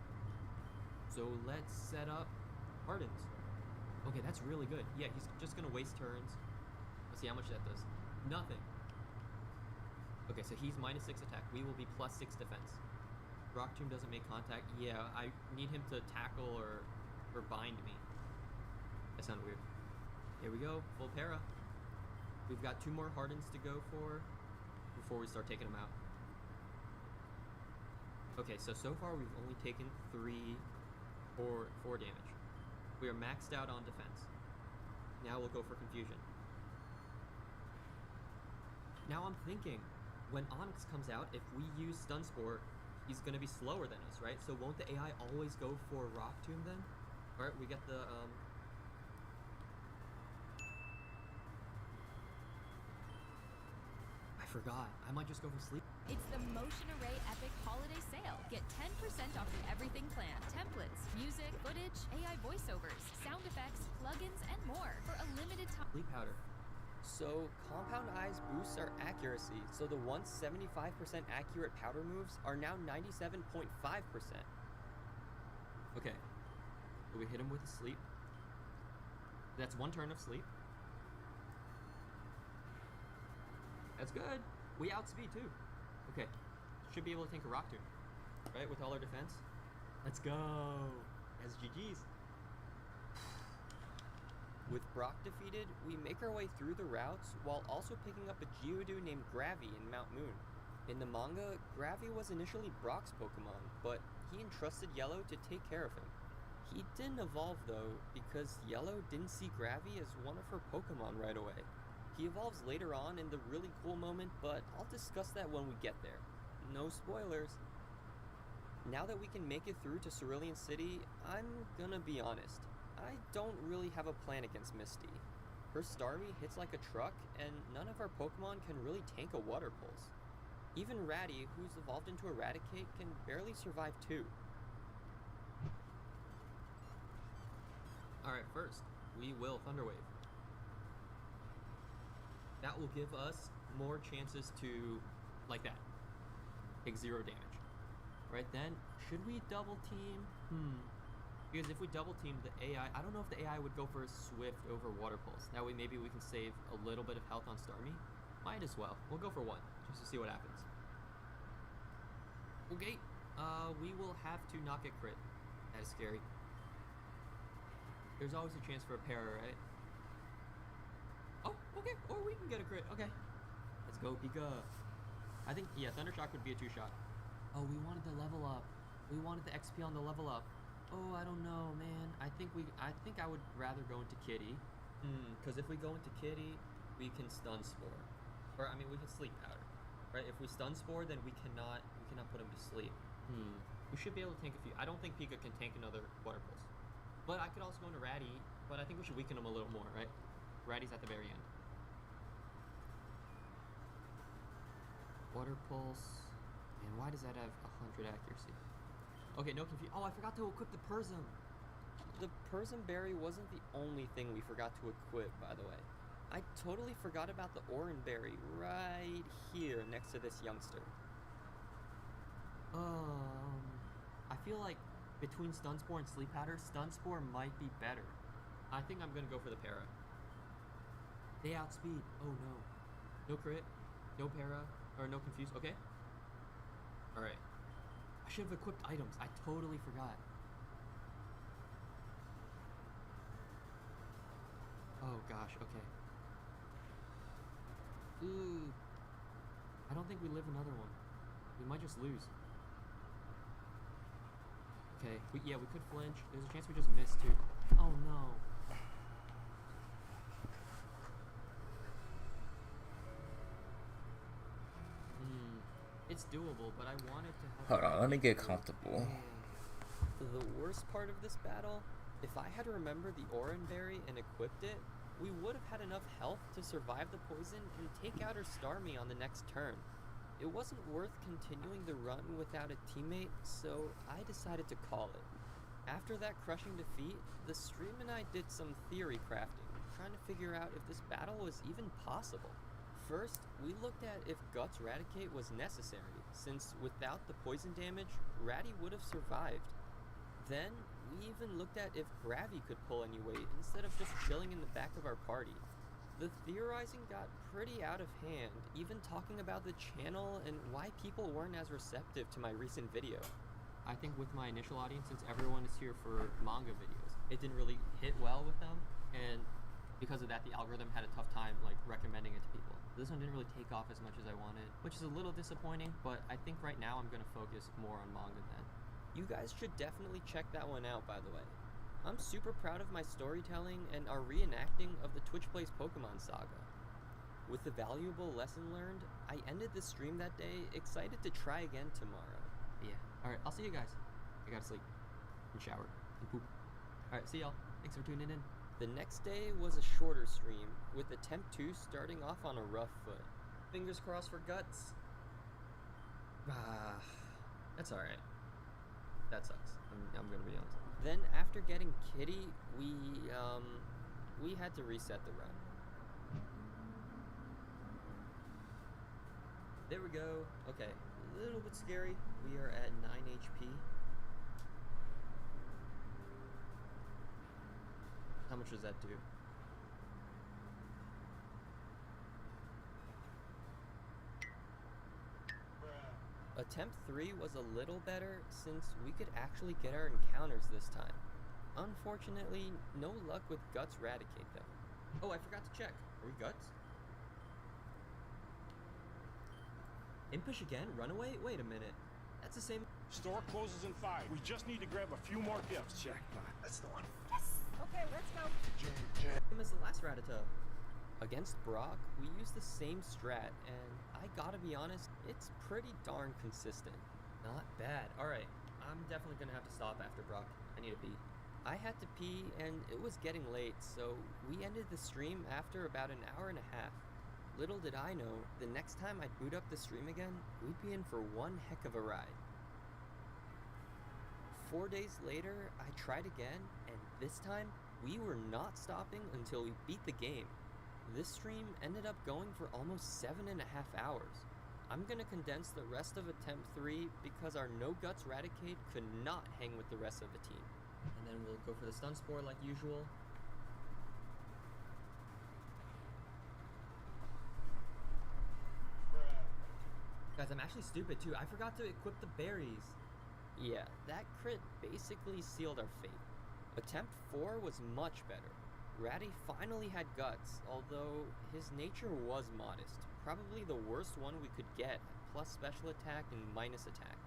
So let's set up Hardens. Okay, that's really good. Yeah, he's just gonna waste turns. Let's see how much that does. Nothing. Okay, so he's -6 attack. We will be +6 defense. Rock Tomb doesn't make contact. Yeah, I need him to tackle or bind me. That sounded weird. Here we go, full para. We've got 2 more Hardens to go for before we start taking them out. Okay, so far we've only taken 4 damage. We are maxed out on defense. Now we'll go for confusion. Now I'm thinking, when Onyx comes out, if we use Stun Spore, he's gonna be slower than us, right? So won't the AI always go for Rock Tomb then? Alright, we got the, I forgot. I might just go for sleep. It's the Motion Array Epic Holiday Sale. Get 10% off the everything plan. Templates, music, footage, AI voiceovers, sound effects, plugins, and more for a limited time. Sleep powder. So, Compound Eyes boosts our accuracy, so the once 75% accurate powder moves are now 97.5%. Okay. We hit him with a sleep. That's 1 turn of sleep. That's good. We outspeed too. Okay. Should be able to tank a Rock Tomb. Right, with all our defense. Let's go. That's GG's. With Brock defeated, we make our way through the routes while also picking up a Geodude named Gravy in Mount Moon. In the manga, Gravy was initially Brock's Pokemon, but he entrusted Yellow to take care of him. He didn't evolve though, because Yellow didn't see Gravy as one of her Pokemon right away. He evolves later on in the really cool moment, but I'll discuss that when we get there. No spoilers. Now that we can make it through to Cerulean City, I'm gonna be honest. I don't really have a plan against Misty. Her Starmie hits like a truck, and none of our Pokemon can really tank a Water Pulse. Even Ratty, who's evolved into Eradicate, can barely survive too. Alright, first, we will Thunder Wave. That will give us more chances to, like that, take 0 damage. Right then, should we double team? Because if we double team the AI, I don't know if the AI would go for a Swift over Water Pulse. That way maybe we can save a little bit of health on Starmie. Might as well. We'll go for 1, just to see what happens. Okay, we will have to not get crit. That is scary. There's always a chance for a para, right? Oh, okay. Or we can get a crit. Okay. Let's go, Pika. I think, yeah, Thundershock would be a 2-shot. Oh, we wanted the level up. We wanted the XP on the level up. Oh, I don't know, man. I think I would rather go into Kitty. Because if we go into Kitty, we can stun Spore. Or, I mean, we can sleep powder. Right? If we stun Spore, then we cannot put him to sleep. We should be able to tank a few. I don't think Pika can tank another Water Pulse. But I could also go into Ratty, but I think we should weaken him a little more, right? Ratty's at the very end. Water Pulse. Man, why does that have 100 accuracy? Okay, no confusion. Oh, I forgot to equip the Persim. The Persim Berry wasn't the only thing we forgot to equip, by the way. I totally forgot about the Oran Berry right here next to this youngster. I feel like between Stunspore and Sleep Powder, Stunspore might be better. I think I'm gonna go for the Para. They outspeed. Oh no. No crit, no Para, or no confuse. Okay. Alright. I should have equipped items. I totally forgot. Oh gosh, okay. Ooh. I don't think we live another one. We might just lose. Okay, we could flinch. There's a chance we just miss too. Oh no. It's doable, but I wanted to have... Hold on, let me get comfortable. The worst part of this battle, if I had remembered the Oran Berry and equipped it, we would have had enough health to survive the poison and take out her Starmie on the next turn. It wasn't worth continuing the run without a teammate, so I decided to call it. After that crushing defeat, the stream and I did some theory crafting, trying to figure out if this battle was even possible. First, we looked at if Guts Raticate was necessary, since without the poison damage, Ratty would have survived. Then, we even looked at if Gravy could pull any weight instead of just chilling in the back of our party. The theorizing got pretty out of hand, even talking about the channel and why people weren't as receptive to my recent video. I think with my initial audience, since everyone is here for manga videos, it didn't really hit well with them, and because of that, the algorithm had a tough time recommending it to people. This one didn't really take off as much as I wanted, which is a little disappointing, but I think right now I'm going to focus more on manga then. You guys should definitely check that one out, by the way. I'm super proud of my storytelling and our reenacting of the Twitch Plays Pokemon saga. With the valuable lesson learned, I ended the stream that day excited to try again tomorrow. Yeah, alright, I'll see you guys. I gotta sleep, and shower, and poop. Alright, see y'all. Thanks for tuning in. The next day was a shorter stream, with Attempt 2 starting off on a rough foot. Fingers crossed for Guts. That's alright. That sucks. I'm gonna be honest. Then after getting Kitty, we had to reset the run. There we go. Okay, a little bit scary. We are at 9 HP. How much does that do? Attempt 3 was a little better since we could actually get our encounters this time. Unfortunately, no luck with Guts Raticate though. Oh, I forgot to check. Are we Guts? Impish again? Runaway? Wait a minute. That's the same... Store closes in 5. We just need to grab a few more gifts. Jackpot. That's the one. Yes! Okay, let's go. Same as the last Rattata. Against Brock, we used the same strat, and I gotta be honest, it's pretty darn consistent. Not bad. Alright, I'm definitely gonna have to stop after Brock. I need to pee. I had to pee, and it was getting late, so we ended the stream after about an hour and a half. Little did I know, the next time I'd boot up the stream again, we'd be in for one heck of a ride. 4 days later, I tried again, and this time, we were not stopping until we beat the game. This stream ended up going for almost 7.5 hours. I'm gonna condense the rest of Attempt 3 because our No Guts Raticate could not hang with the rest of the team. And then we'll go for the Stun Spore like usual. Guys, I'm actually stupid too. I forgot to equip the berries. Yeah, that crit basically sealed our fate. Attempt 4 was much better. Ratty finally had guts, although his nature was modest. Probably the worst one we could get, plus special attack and minus attack.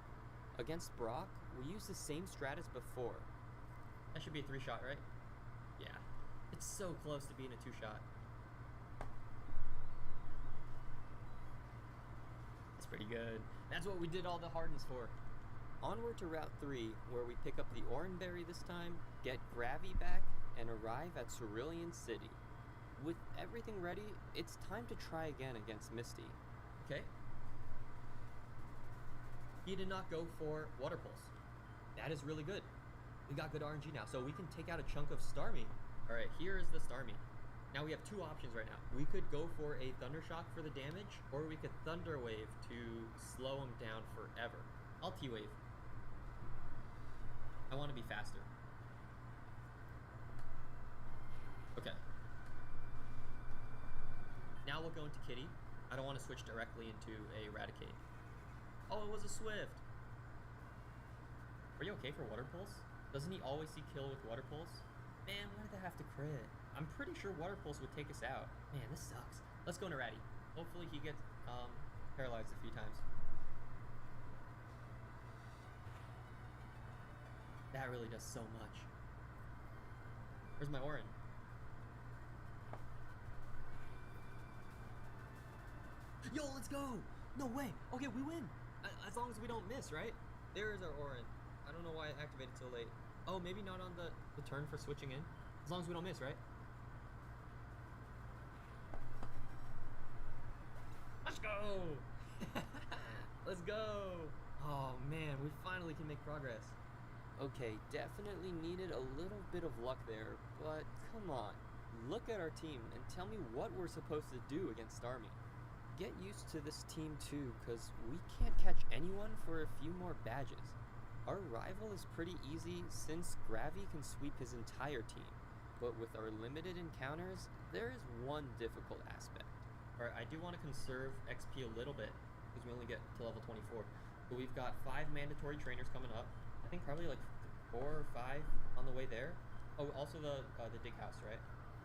Against Brock, we used the same strat as before. That should be a 3-shot, right? Yeah. It's so close to being a 2-shot. That's pretty good. That's what we did all the hardens for. Onward to Route 3, where we pick up the Oranberry this time, get Gravy back, and arrive at Cerulean City. With everything ready, it's time to try again against Misty. Okay? He did not go for Water Pulse. That is really good. We got good RNG now, so we can take out a chunk of Starmie. Alright, here is the Starmie. Now we have two options right now. We could go for a Thunder Shock for the damage, or we could Thunder Wave to slow him down forever. I'll T-Wave. I want to be faster. Okay. Now we'll go into Kitty. I don't want to switch directly into a Raticate. Oh, it was a Swift! Are you okay for Water Pulse? Doesn't he always see kill with Water Pulse? Man, why did I have to crit? I'm pretty sure Water Pulse would take us out. Man, this sucks. Let's go into Ratty. Hopefully he gets paralyzed a few times. That really does so much. Where's my Orin? Yo, let's go! No way! Okay, we win! As long as we don't miss, right? There is our Orin. I don't know why I activated so late. Oh, maybe not on the turn for switching in? As long as we don't miss, right? Let's go! Let's go! Oh man, we finally can make progress. Okay, definitely needed a little bit of luck there, but come on. Look at our team and tell me what we're supposed to do against Starmie. Get used to this team too, cause we can't catch anyone for a few more badges. Our rival is pretty easy since Gravy can sweep his entire team, but with our limited encounters, there is one difficult aspect. Alright, I do want to conserve XP a little bit, because we only get to level 24. But we've got 5 mandatory trainers coming up. I think probably like 4 or 5 on the way there. Oh, also the dig house, right?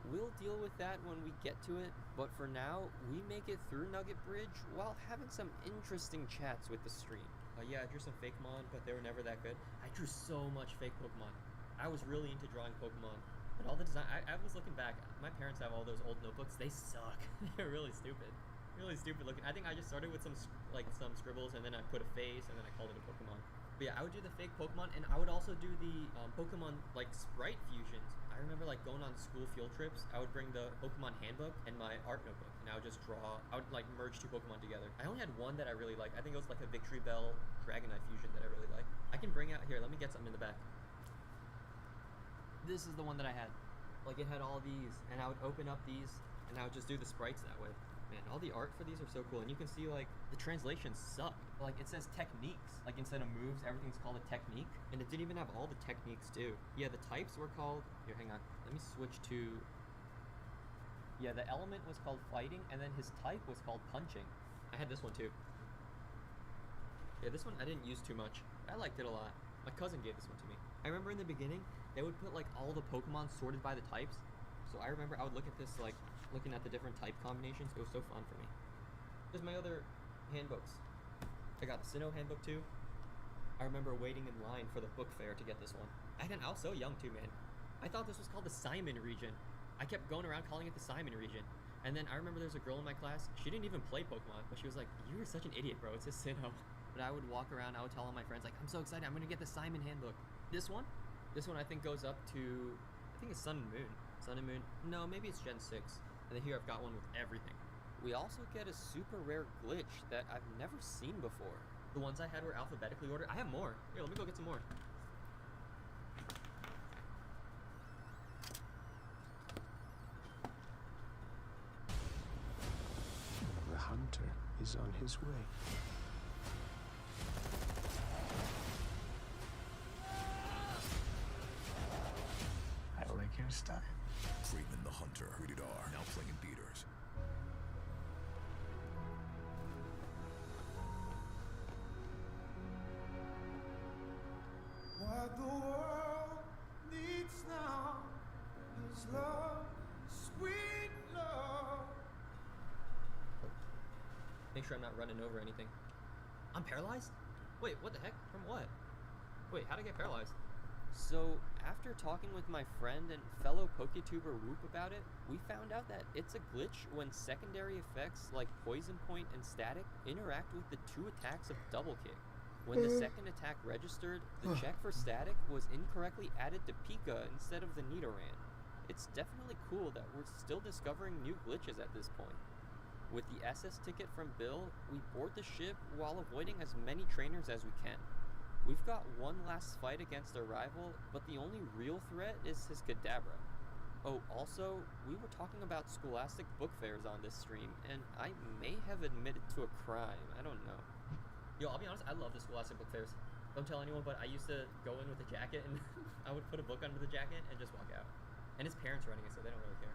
We'll deal with that when we get to it, but for now, we make it through Nugget Bridge while having some interesting chats with the stream. Yeah, I drew some Fakemon, but they were never that good. I drew so much fake Pokemon. I was really into drawing Pokemon. But all the design, I was looking back, my parents have all those old notebooks, they suck. They're really stupid. Really stupid looking. I think I just started with some scribbles, and then I put a face, and then I called it a Pokemon. But yeah, I would do the fake Pokemon, and I would also do the Pokemon like sprite fusions. I remember like going on school field trips, I would bring the Pokemon handbook and my art notebook, and I would just draw, I would like merge 2 Pokemon together. I only had one that I really liked. I think it was like a Victory Bell Dragonite fusion that I really liked. I can bring out, here, let me get something in the back. This is the one that I had. Like it had all these, and I would open up these, and I would just do the sprites that way. Man, all the art for these are so cool, and you can see like the translations suck. Like it says techniques, like instead of moves, everything's called a technique, and it didn't even have all the techniques too. Yeah, the types were called, here, hang on, let me switch to, yeah, the element was called fighting, and then his type was called punching. I had this one too. Yeah, this one I didn't use too much. I liked it a lot. My cousin gave this one to me. I remember in the beginning, they would put like all the Pokemon sorted by the types. So I remember I would look at this, like, looking at the different type combinations. It was so fun for me. There's my other handbooks. I got the Sinnoh handbook too. I remember waiting in line for the book fair to get this one. I was so young too, man. I thought this was called the Simon region. I kept going around calling it the Simon region. And then I remember there's a girl in my class, she didn't even play Pokemon, but she was like, "You are such an idiot, bro, it's a Sinnoh." But I would walk around, I would tell all my friends, like, "I'm so excited, I'm gonna get the Simon handbook." This one I think goes up to, I think it's Sun and Moon. Sun and Moon, no, maybe it's Gen 6. And then here I've got one with everything. We also get a super rare glitch that I've never seen before. The ones I had were alphabetically ordered. I have more. Here, let me go get some more. The hunter is on his way. I like your style. Kraven the Hunter, rated R, now playing in theaters. What the world needs now is love. Make sure I'm not running over anything. I'm paralyzed? Wait, what the heck? From what? Wait, how'd I get paralyzed? So, after talking with my friend and fellow PokeTuber Whoop about it, we found out that it's a glitch when secondary effects like Poison Point and Static interact with the 2 attacks of Double Kick. When the second attack registered, the check for Static was incorrectly added to Pika instead of the Nidoran. It's definitely cool that we're still discovering new glitches at this point. With the SS ticket from Bill, we board the ship while avoiding as many trainers as we can. We've got one last fight against a rival, but the only real threat is his Kadabra. Oh, also, we were talking about Scholastic book fairs on this stream, and I may have admitted to a crime. I don't know. Yo, I'll be honest, I love the Scholastic book fairs. Don't tell anyone, but I used to go in with a jacket, and I would put a book under the jacket and just walk out. And his parents running it, so they don't really care.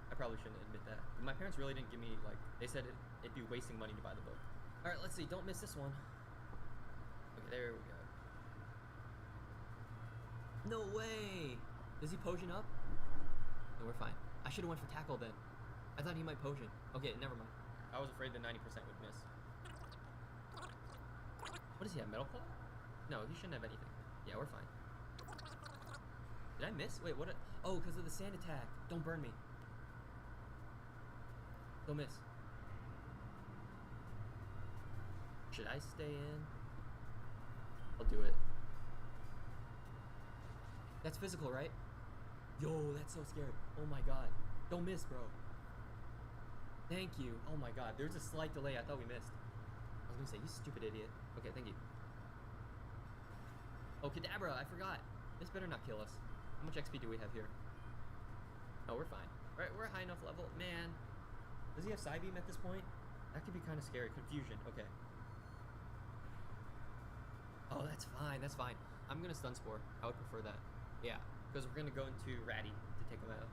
I probably shouldn't admit that. But my parents really didn't give me, like, they said it'd be wasting money to buy the book. Alright, let's see, don't miss this one. Okay, there we go. No way! Does he potion up? No, we're fine. I should've went for tackle then. I thought he might potion. Okay, never mind. I was afraid the 90% would miss. What does he have, Metal Claw? No, he shouldn't have anything. Yeah, we're fine. Did I miss? Wait, what? Oh, because of the sand attack. Don't burn me. Don't miss. Should I stay in? I'll do it. That's physical, right? Yo, that's so scary. Oh my god. Don't miss, bro. Thank you. Oh my god. There's a slight delay. I thought we missed. I was gonna say, you stupid idiot. Okay, thank you. Oh, Kadabra, I forgot. This better not kill us. How much XP do we have here? Oh, we're fine. Right, we're a high enough level. Man. Does he have Psybeam at this point? That could be kind of scary. Confusion. Okay. Oh, that's fine. That's fine. I'm gonna Stun Spore. I would prefer that. Yeah, because we're gonna go into Ratty to take him out.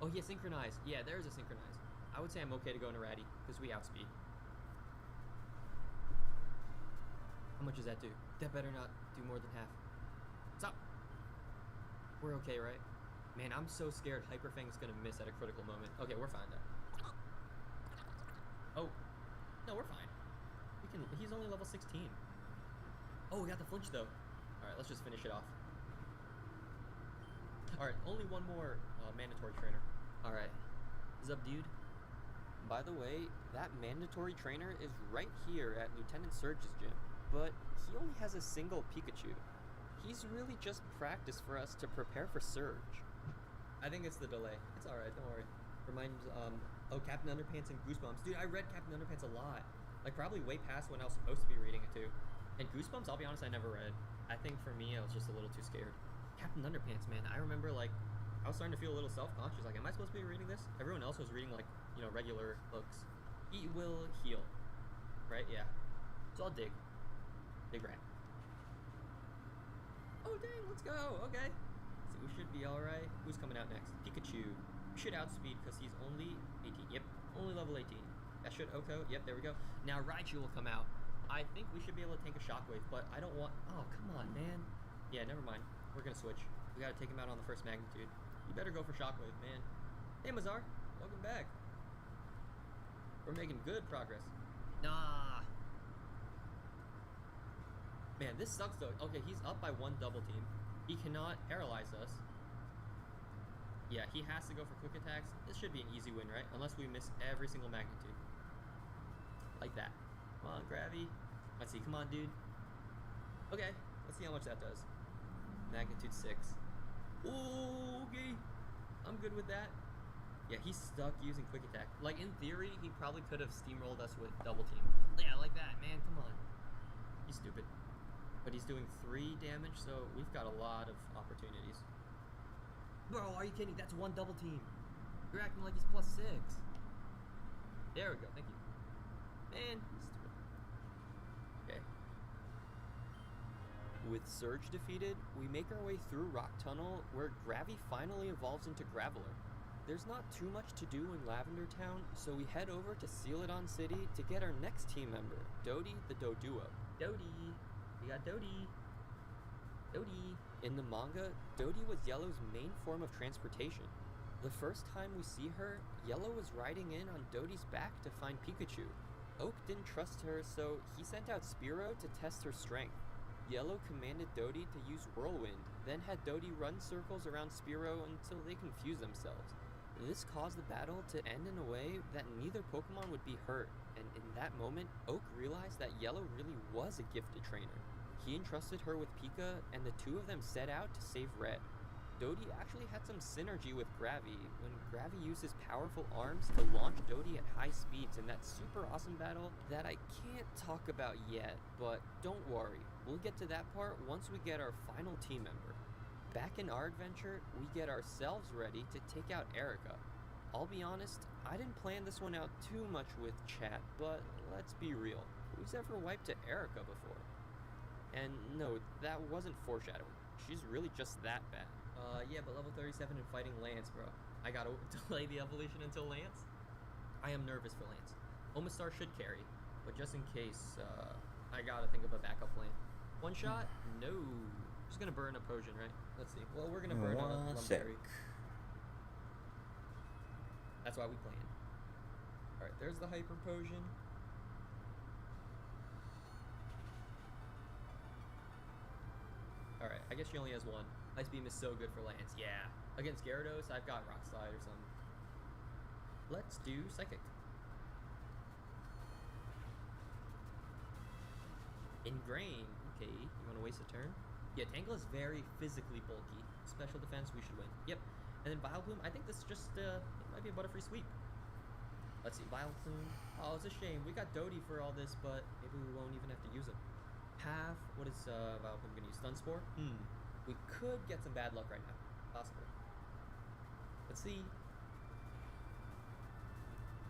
Oh, he has Synchronize. Yeah, there's a Synchronize. I would say I'm okay to go into Ratty because we outspeed. How much does that do? That better not do more than half. Stop. We're okay, right? Man, I'm so scared Hyper Fang's gonna miss at a critical moment. Okay, we're fine though. Oh, no, we're fine. We can. He's only level 16. Oh, we got the flinch though. All right, let's just finish it off. All right, only one more mandatory trainer. All right, what's up, dude? By the way, that mandatory trainer is right here at Lieutenant Surge's gym, but he only has a single Pikachu. He's really just practice for us to prepare for Surge. I think it's the delay. It's alright, don't worry. Reminds, oh, Captain Underpants and Goosebumps. Dude, I read Captain Underpants a lot. Like, probably way past when I was supposed to be reading it, too. And Goosebumps, I'll be honest, I never read. I think for me, I was just a little too scared. Captain Underpants, man, I remember, like, I was starting to feel a little self-conscious. Like, am I supposed to be reading this? Everyone else was reading, like, you know, regular books. Eat will heal. Right? Yeah. So I'll dig. Dig rat. Oh, dang, let's go. Okay. So we should be alright. Who's coming out next? Pikachu. We should outspeed because he's only 18. Yep, only level 18. That should Oko. Yep, there we go. Now Raichu will come out. I think we should be able to tank a Shockwave, but I don't want... Oh, come on, man. Yeah, never mind. We're going to switch. We got to take him out on the first magnitude. You better go for Shockwave, man. Hey, Mazar. Welcome back. We're making good progress. Nah. Man, this sucks, though. Okay, he's up by one double team. He cannot paralyze us. Yeah, he has to go for quick attacks. This should be an easy win, right? Unless we miss every single magnitude. Like that. Come on, Gravy. Let's see. Come on, dude. Okay. Let's see how much that does. Magnitude 6. Okay. I'm good with that. Yeah, he's stuck using quick attack. Like, in theory, he probably could have steamrolled us with double team. Yeah, like that, man. Come on. He's stupid. But he's doing 3 damage, so we've got a lot of opportunities. Bro, are you kidding? That's one double team. You're acting like he's plus 6. There we go. Thank you. Man, he's stupid. Okay. With Surge defeated, we make our way through Rock Tunnel, where Gravy finally evolves into Graveler. There's not too much to do in Lavender Town, so we head over to Celadon City to get our next team member, Dodie the Doduo. Dodie. We got Dodie. Dodie. In the manga, Dodie was Yellow's main form of transportation. The first time we see her, Yellow was riding in on Dodie's back to find Pikachu. Oak didn't trust her, so he sent out Spearow to test her strength. Yellow commanded Dodie to use Whirlwind, then had Dodie run circles around Spearow until they confused themselves. This caused the battle to end in a way that neither Pokemon would be hurt, and in that moment, Oak realized that Yellow really was a gifted trainer. He entrusted her with Pika, and the two of them set out to save Red. Dodie actually had some synergy with Gravy when Gravy used his powerful arms to launch Dodie at high speeds in that super awesome battle that I can't talk about yet, but don't worry, we'll get to that part once we get our final team member. Back in our adventure, we get ourselves ready to take out Erica. I'll be honest, I didn't plan this one out too much with chat, but let's be real, who's ever wiped to Erica before? And no, that wasn't foreshadowing, she's really just that bad. Yeah, but level 37 and fighting Lance, bro. I gotta delay the evolution until Lance? I am nervous for Lance. Omastar should carry, but just in case, I gotta think of a backup plan. One shot? No. Just gonna burn a potion, right? Let's see. Well, we're gonna burn a Lumberry. That's why we plan. Alright, there's the Hyper Potion. Alright, I guess she only has one. Ice Beam is so good for Lance, yeah. Against Gyarados, I've got Rock Slide or something. Let's do Psychic. Ingrain, okay, you wanna waste a turn? Yeah, Tangle is very physically bulky. Special defense, we should win. Yep. And then Vileplume, I think this just, it might be a Butterfree sweep. Let's see, Vileplume. Oh, it's a shame. We got Dodie for all this, but maybe we won't even have to use him. What is Vileplume gonna use? Stun Spore? We could get some bad luck right now. Possible. Let's see.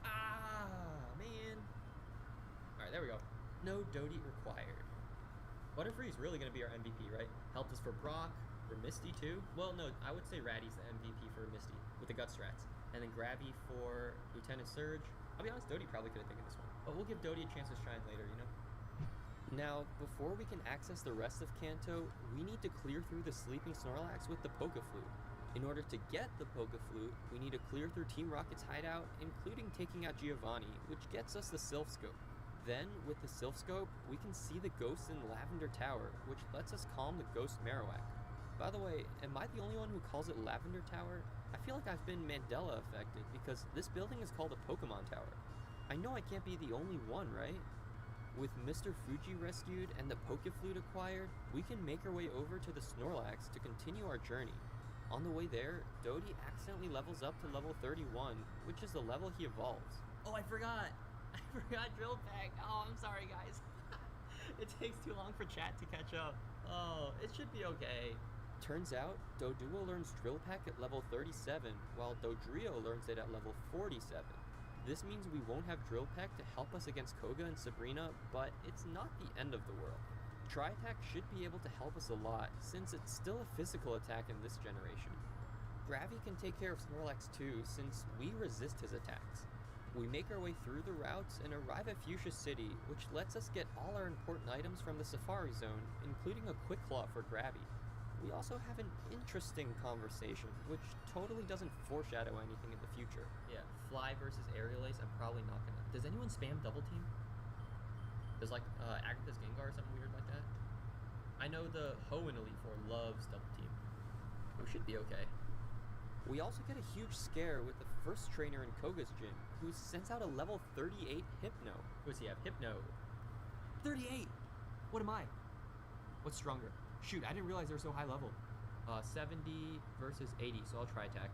Ah, man. Alright, there we go. No Dodie required. Butterfree is really going to be our MVP, right? Helped us for Brock, for Misty too. Well, no, I would say Ratty's the MVP for Misty, with the Gut Strats. And then Gravy for Lieutenant Surge. I'll be honest, Dodie probably could have taken this one. But we'll give Dodie a chance to shine later, you know? Now, before we can access the rest of Kanto, we need to clear through the sleeping Snorlax with the Pokeflute. In order to get the Pokeflute, we need to clear through Team Rocket's hideout, including taking out Giovanni, which gets us the Sylph Scope. Then, with the Sylph Scope, we can see the ghosts in Lavender Tower, which lets us calm the Ghost Marowak. By the way, am I the only one who calls it Lavender Tower? I feel like I've been Mandela affected, because this building is called a Pokemon Tower. I know I can't be the only one, right? With Mr. Fuji rescued and the Pokeflute acquired, we can make our way over to the Snorlax to continue our journey. On the way there, Dodie accidentally levels up to level 31, which is the level he evolves. Oh, I forgot! I forgot Drill Peck! Oh, I'm sorry, guys. It takes too long for chat to catch up. Oh, it should be okay. Turns out, Doduo learns Drill Peck at level 37, while Dodrio learns it at level 47. This means we won't have Drill Peck to help us against Koga and Sabrina, but it's not the end of the world. Tri-Attack should be able to help us a lot, since it's still a physical attack in this generation. Gravy can take care of Snorlax too, since we resist his attacks. We make our way through the routes and arrive at Fuchsia City, which lets us get all our important items from the Safari Zone, including a Quick Claw for Gravy. We also have an interesting conversation, which totally doesn't foreshadow anything in the future. Yeah, Fly versus Aerial Ace, I'm probably not gonna... Does anyone spam Double Team? Does, like, Agatha's Gengar or something weird like that? I know the Hoenn Elite Four loves Double Team. We should be okay. We also get a huge scare with the first trainer in Koga's gym, who sends out a level 38 Hypno. Who does he have? Hypno. 38! What am I? What's stronger? Shoot, I didn't realize they were so high level. 70 versus 80, so I'll try attack.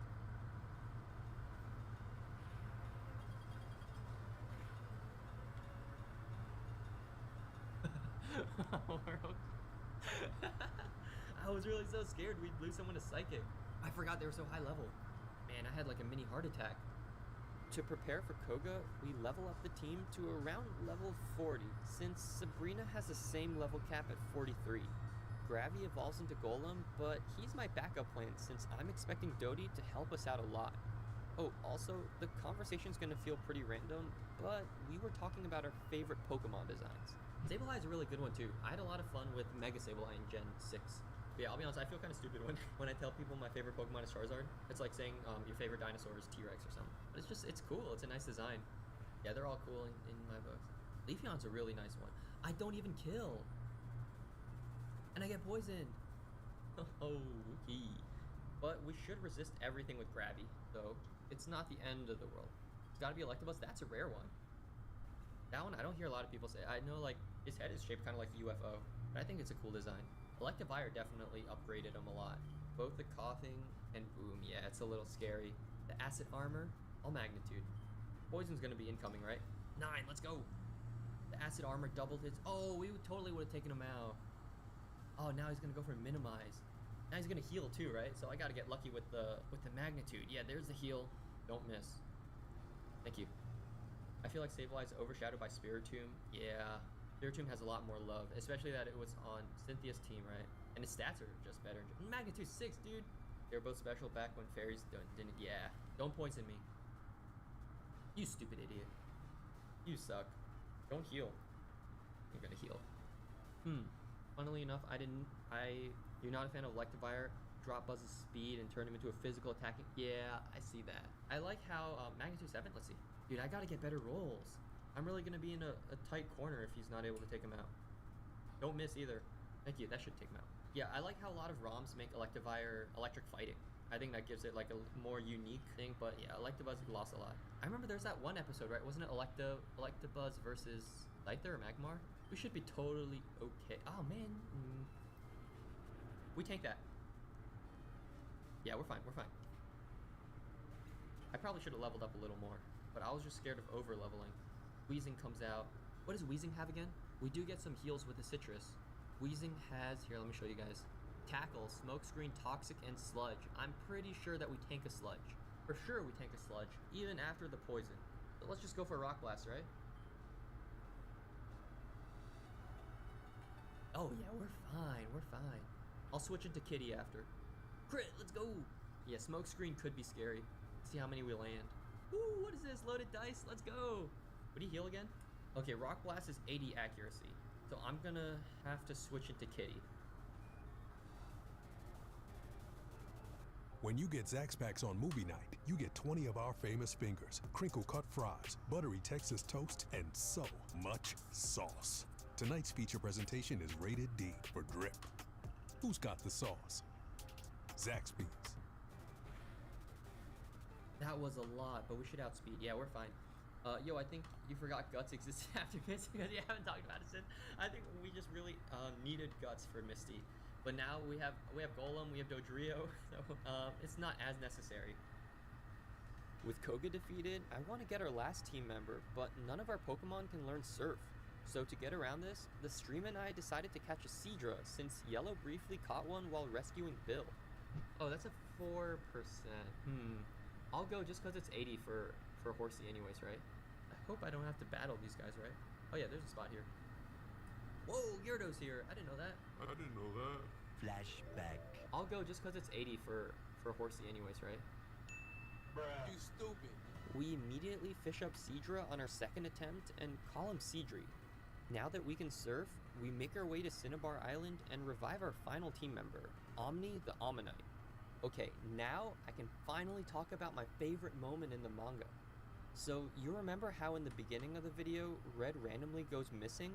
I was really so scared we'd lose someone to Psychic. I forgot they were so high level. Man, I had like a mini heart attack. To prepare for Koga, we level up the team to around level 40, since Sabrina has the same level cap at 43. Gravy evolves into Golem, but he's my backup plan since I'm expecting Dodie to help us out a lot. Oh, also, the conversation's gonna feel pretty random, but we were talking about our favorite Pokemon designs. Sableye is a really good one too. I had a lot of fun with Mega Sableye in Gen 6. But yeah, I'll be honest, I feel kind of stupid when I tell people my favorite Pokemon is Charizard. It's like saying your favorite dinosaur is T-Rex or something. But it's cool. It's a nice design. Yeah, they're all cool in my books. Leafeon's a really nice one. I don't even kill. And I get poisoned. Oh, okay. But we should resist everything with Grabby, though. It's not the end of the world. It's gotta be Electabuzz. That's a rare one. That one, I don't hear a lot of people say. I know, like, his head is shaped kind of like the UFO, but I think it's a cool design. Electivire definitely upgraded him a lot. Both the coughing and boom, yeah, it's a little scary. The acid armor, all magnitude. Poison's gonna be incoming, right? 9, let's go. The acid armor doubled his. Oh, we totally would have taken him out. Oh, now he's gonna go for minimize. Now he's gonna heal too, right? So I gotta get lucky with the magnitude. Yeah, there's the heal. Don't miss. Thank you. I feel like Sableye is overshadowed by Spiritomb. Yeah, Spiritomb has a lot more love, especially that it was on Cynthia's team, right? And his stats are just better. Magnitude 6, dude. They were both special back when fairies didn't. Yeah, don't poison me. You stupid idiot. You suck. Don't heal. You're gonna heal. Funnily enough, you're not a fan of Electivire. Drop Buzz's speed and turn him into a physical attacking. Yeah, I see that. I like how Magnitude 7. Let's see. Dude, I gotta get better rolls. I'm really gonna be in a tight corner if he's not able to take him out. Don't miss either. Thank you. That should take him out. Yeah, I like how a lot of ROMs make Electivire electric fighting. I think that gives it like a more unique thing. But yeah, Electabuzz lost a lot. I remember there's that one episode, right? Wasn't it Electabuzz versus Scyther or Magmar? We should be totally okay. Oh man. We tank that. Yeah, we're fine. We're fine. I probably should have leveled up a little more, but I was just scared of over leveling. Weezing comes out. What does Weezing have again? We do get some heals with the citrus. Weezing has, here, let me show you guys. Tackle, Smokescreen, Toxic, and Sludge. I'm pretty sure that we tank a Sludge. For sure we tank a Sludge, even after the poison. So let's just go for Rock Blast, right? Oh yeah, we're fine, we're fine. I'll switch into Kitty after. Crit, let's go! Yeah, Smokescreen could be scary. Let's see how many we land. Ooh, what is this? Loaded dice, let's go! Would he heal again? Okay, Rock Blast is 80 accuracy. So I'm gonna have to switch into Kitty. When you get Zax Packs on movie night, you get 20 of our famous fingers, crinkle-cut fries, buttery Texas toast, and so much sauce. Tonight's feature presentation is rated D for drip. Who's got the sauce? Zaxby's. That was a lot, but we should outspeed. Yeah, we're fine. Yo, I think you forgot Guts existed after Misty because you haven't talked about it since. I think we just really needed Guts for Misty. But now we have Golem, we have Dodrio, so it's not as necessary. With Koga defeated, I want to get our last team member, but none of our Pokemon can learn Surf. So to get around this, the stream and I decided to catch a Seadra, since Yellow briefly caught one while rescuing Bill. Oh, that's a 4%. I'll go just because it's 80 for Horsey anyways, right? I hope I don't have to battle these guys, right? Oh yeah, there's a spot here. Whoa, Gyarados here. I didn't know that. Flashback. I'll go just because it's 80 for Horsey anyways, right? Bruh. You stupid. We immediately fish up Seadra on our second attempt and call him Seadry. Now that we can surf, we make our way to Cinnabar Island and revive our final team member, Omni the Omanyte. Okay, now I can finally talk about my favorite moment in the manga. So, you remember how in the beginning of the video, Red randomly goes missing?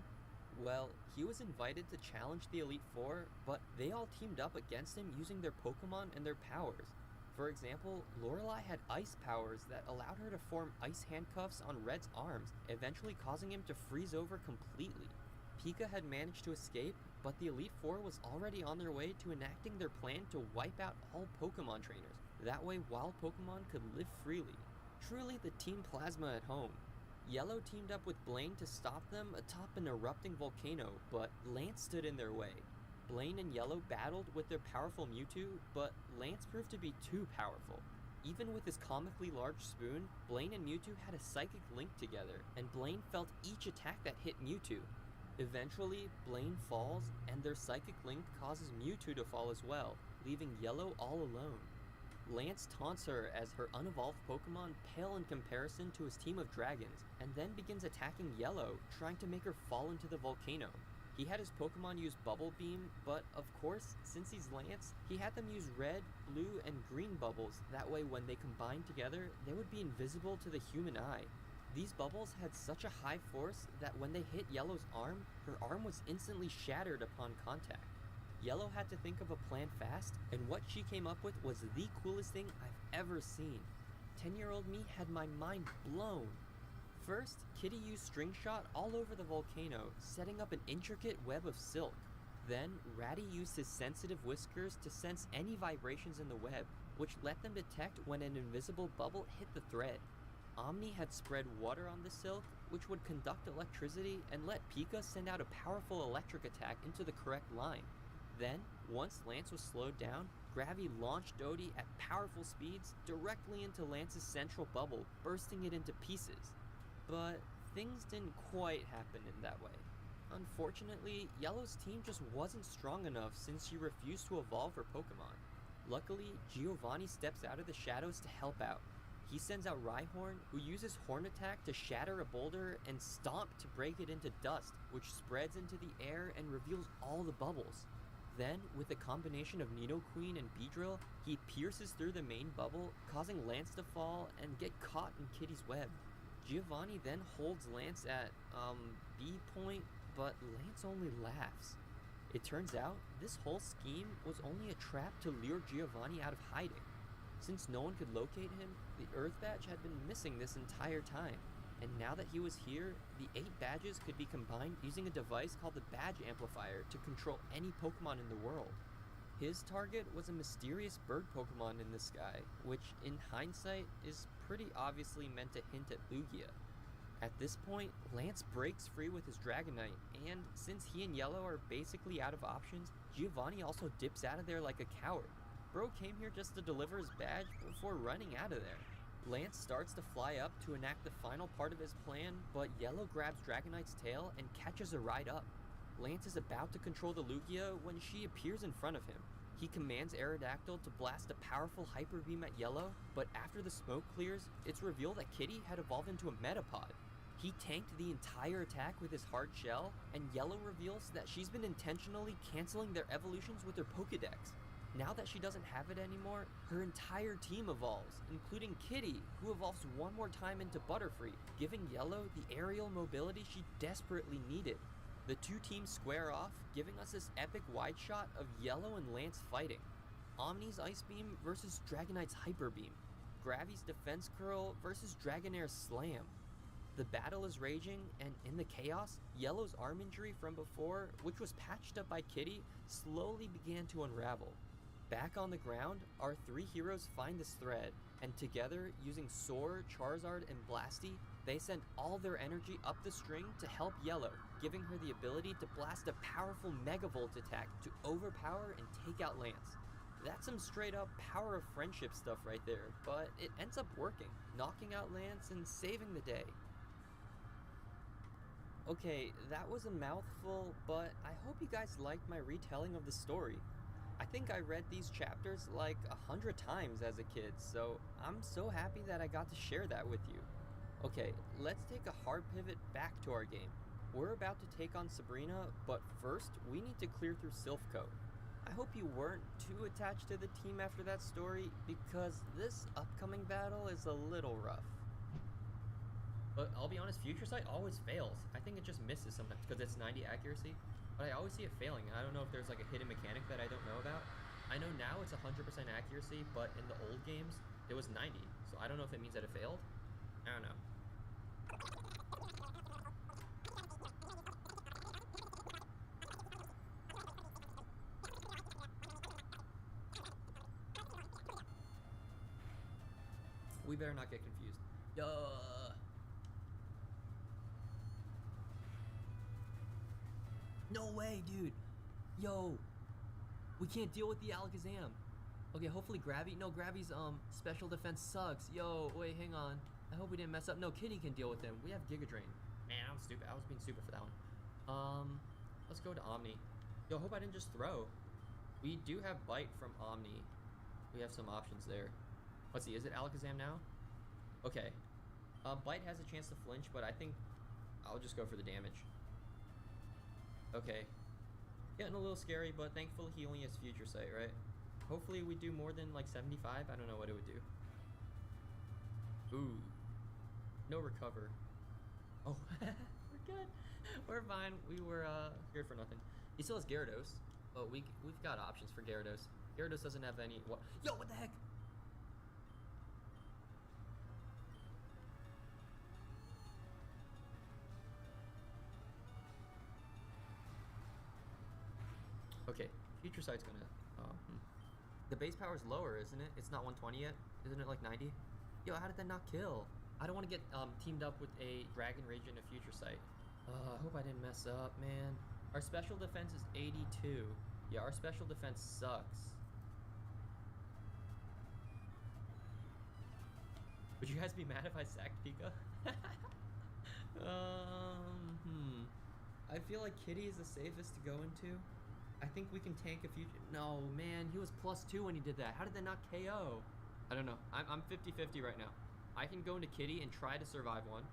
Well, he was invited to challenge the Elite Four, but they all teamed up against him using their Pokemon and their powers. For example, Lorelei had ice powers that allowed her to form ice handcuffs on Red's arms, eventually causing him to freeze over completely. Pika had managed to escape, but the Elite Four was already on their way to enacting their plan to wipe out all Pokemon trainers. That way, wild Pokemon could live freely. Truly the Team Plasma at home. Yellow teamed up with Blaine to stop them atop an erupting volcano, but Lance stood in their way. Blaine and Yellow battled with their powerful Mewtwo, but Lance proved to be too powerful. Even with his comically large spoon, Blaine and Mewtwo had a psychic link together, and Blaine felt each attack that hit Mewtwo. Eventually, Blaine falls, and their psychic link causes Mewtwo to fall as well, leaving Yellow all alone. Lance taunts her as her unevolved Pokemon pale in comparison to his team of dragons, and then begins attacking Yellow, trying to make her fall into the volcano. He had his Pokemon use Bubble Beam, but of course, since he's Lance, he had them use red, blue, and green bubbles. That way when they combined together, they would be invisible to the human eye. These bubbles had such a high force that when they hit Yellow's arm, her arm was instantly shattered upon contact. Yellow had to think of a plan fast, and what she came up with was the coolest thing I've ever seen. 10-year-old me had my mind blown. First, Kitty used String Shot all over the volcano, setting up an intricate web of silk. Then, Ratty used his sensitive whiskers to sense any vibrations in the web, which let them detect when an invisible bubble hit the thread. Omni had spread water on the silk, which would conduct electricity and let Pika send out a powerful electric attack into the correct line. Then, once Lance was slowed down, Gravy launched Dodie at powerful speeds directly into Lance's central bubble, bursting it into pieces. But things didn't quite happen in that way. Unfortunately, Yellow's team just wasn't strong enough since she refused to evolve her Pokemon. Luckily, Giovanni steps out of the shadows to help out. He sends out Rhyhorn, who uses Horn Attack to shatter a boulder and Stomp to break it into dust, which spreads into the air and reveals all the bubbles. Then, with a combination of Nidoqueen and Beedrill, he pierces through the main bubble, causing Lance to fall and get caught in Kitty's web. Giovanni then holds Lance at, B point, but Lance only laughs. It turns out, this whole scheme was only a trap to lure Giovanni out of hiding. Since no one could locate him, the Earth Badge had been missing this entire time, and now that he was here, the 8 badges could be combined using a device called the Badge Amplifier to control any Pokemon in the world. His target was a mysterious bird Pokemon in the sky, which in hindsight is pretty obviously meant to hint at Lugia. At this point, Lance breaks free with his Dragonite, and since he and Yellow are basically out of options, Giovanni also dips out of there like a coward. Bro came here just to deliver his badge before running out of there. Lance starts to fly up to enact the final part of his plan, but Yellow grabs Dragonite's tail and catches a ride up. Lance is about to control the Lugia when she appears in front of him. He commands Aerodactyl to blast a powerful Hyper Beam at Yellow, but after the smoke clears, it's revealed that Kitty had evolved into a Metapod. He tanked the entire attack with his hard shell, and Yellow reveals that she's been intentionally canceling their evolutions with her Pokedex. Now that she doesn't have it anymore, her entire team evolves, including Kitty, who evolves one more time into Butterfree, giving Yellow the aerial mobility she desperately needed. The two teams square off, giving us this epic wide shot of Yellow and Lance fighting. Omni's Ice Beam versus Dragonite's Hyper Beam. Gravy's Defense Curl versus Dragonair's Slam. The battle is raging, and in the chaos, Yellow's arm injury from before, which was patched up by Kitty, slowly began to unravel. Back on the ground, our 3 heroes find this thread, and together, using Soar, Charizard, and Blasty, they send all their energy up the string to help Yellow, giving her the ability to blast a powerful Megavolt attack to overpower and take out Lance. That's some straight up power of friendship stuff right there, but it ends up working, knocking out Lance and saving the day. Okay, that was a mouthful, but I hope you guys liked my retelling of the story. I think I read these chapters like 100 times as a kid, so I'm so happy that I got to share that with you. Okay, let's take a hard pivot back to our game. We're about to take on Sabrina, but first, we need to clear through Silphco. I hope you weren't too attached to the team after that story, because this upcoming battle is a little rough. But I'll be honest, Future Sight always fails. I think it just misses sometimes because it's 90 accuracy, but I always see it failing. I don't know if there's like a hidden mechanic that I don't know about. I know now it's 100% accuracy, but in the old games, it was 90. So I don't know if it means that it failed. I don't know. We better not get confused. No way, dude. Yo. We can't deal with the Alakazam. Okay, hopefully Gravy's special defense sucks. Yo, wait, hang on. I hope we didn't mess up. No, Kitty can deal with him. We have Giga Drain. Man, I'm stupid. I was being stupid for that one. Let's go to Omni. Yo, hope I didn't just throw. We do have Bite from Omni. We have some options there. Let's see, is it Alakazam now? Okay. Bite has a chance to flinch, but I think I'll just go for the damage. Okay. Getting a little scary, but thankfully he only has Future Sight, right? Hopefully we do more than like 75. I don't know what it would do. Ooh. No recover. Oh, we're good. We're fine. We were here for nothing. He still has Gyarados, but we've got options for Gyarados. Gyarados doesn't have any. What? Yo, what the heck? Okay, Future Sight's gonna. The base power is lower, isn't it? It's not 120 yet. Isn't it like 90? Yo, how did that not kill? I don't want to get teamed up with a Dragon Rage and a Future Sight. I hope I didn't mess up, man. Our special defense is 82. Yeah, our special defense sucks. Would you guys be mad if I sacked Pika? I feel like Kitty is the safest to go into. I think we can tank a future. No, man, he was +2 when he did that. How did that not KO? I don't know. I'm 50-50 right now. I can go into Kitty and try to survive one.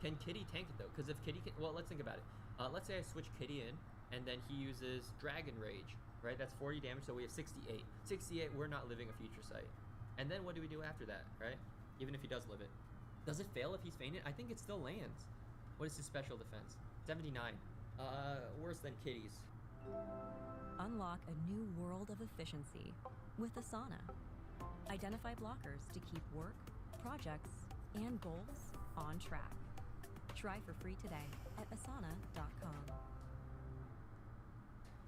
Can Kitty tank it though? Because if Kitty can, well, let's think about it. Let's say I switch Kitty in, and then he uses Dragon Rage, right? That's 40 damage, so we have 68. 68, we're not living a Future Sight. And then what do we do after that, right? Even if he does live it. Does it fail if he's fainted? I think it still lands. What is his special defense? 79. Worse than Kitty's. Unlock a new world of efficiency with Asana. Identify blockers to keep work, projects, and goals on track. Try for free today at asana.com.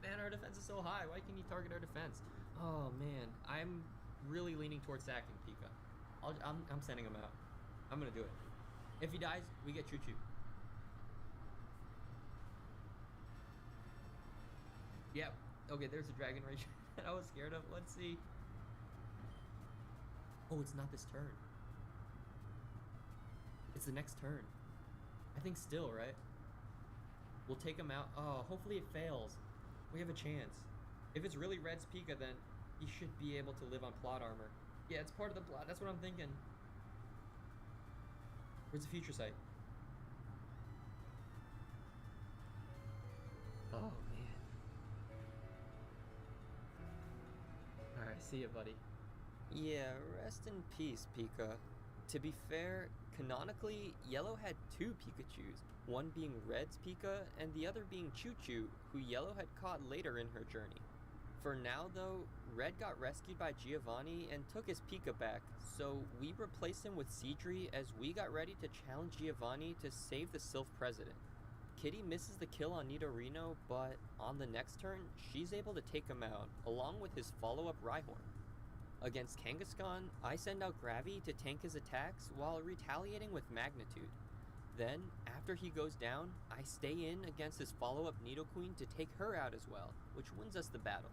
Man, our defense is so high. Why can't he target our defense? Oh, man. I'm really leaning towards sacking Pika. I'm sending him out. I'm going to do it. If he dies, we get Choo Choo. Yep. Okay, there's a Dragon Rage that I was scared of. Let's see. Oh, it's not this turn. It's the next turn. I think still, right? We'll take him out. Oh, hopefully it fails. We have a chance. If it's really Red's Pika, then he should be able to live on plot armor. Yeah, it's part of the plot. That's what I'm thinking. Where's the Future Sight? Oh, man. Alright, see ya, buddy. Yeah, rest in peace, Pika. To be fair, canonically, Yellow had 2 Pikachus, one being Red's Pika and the other being Choo Choo, who Yellow had caught later in her journey. For now, though, Red got rescued by Giovanni and took his Pika back, so we replaced him with Seadri as we got ready to challenge Giovanni to save the Sylph President. Kitty misses the kill on Nidorino, but on the next turn, she's able to take him out, along with his follow-up Rhyhorn. Against Kangaskhan, I send out Gravy to tank his attacks while retaliating with Magnitude. Then, after he goes down, I stay in against his follow-up Nidoqueen to take her out as well, which wins us the battle.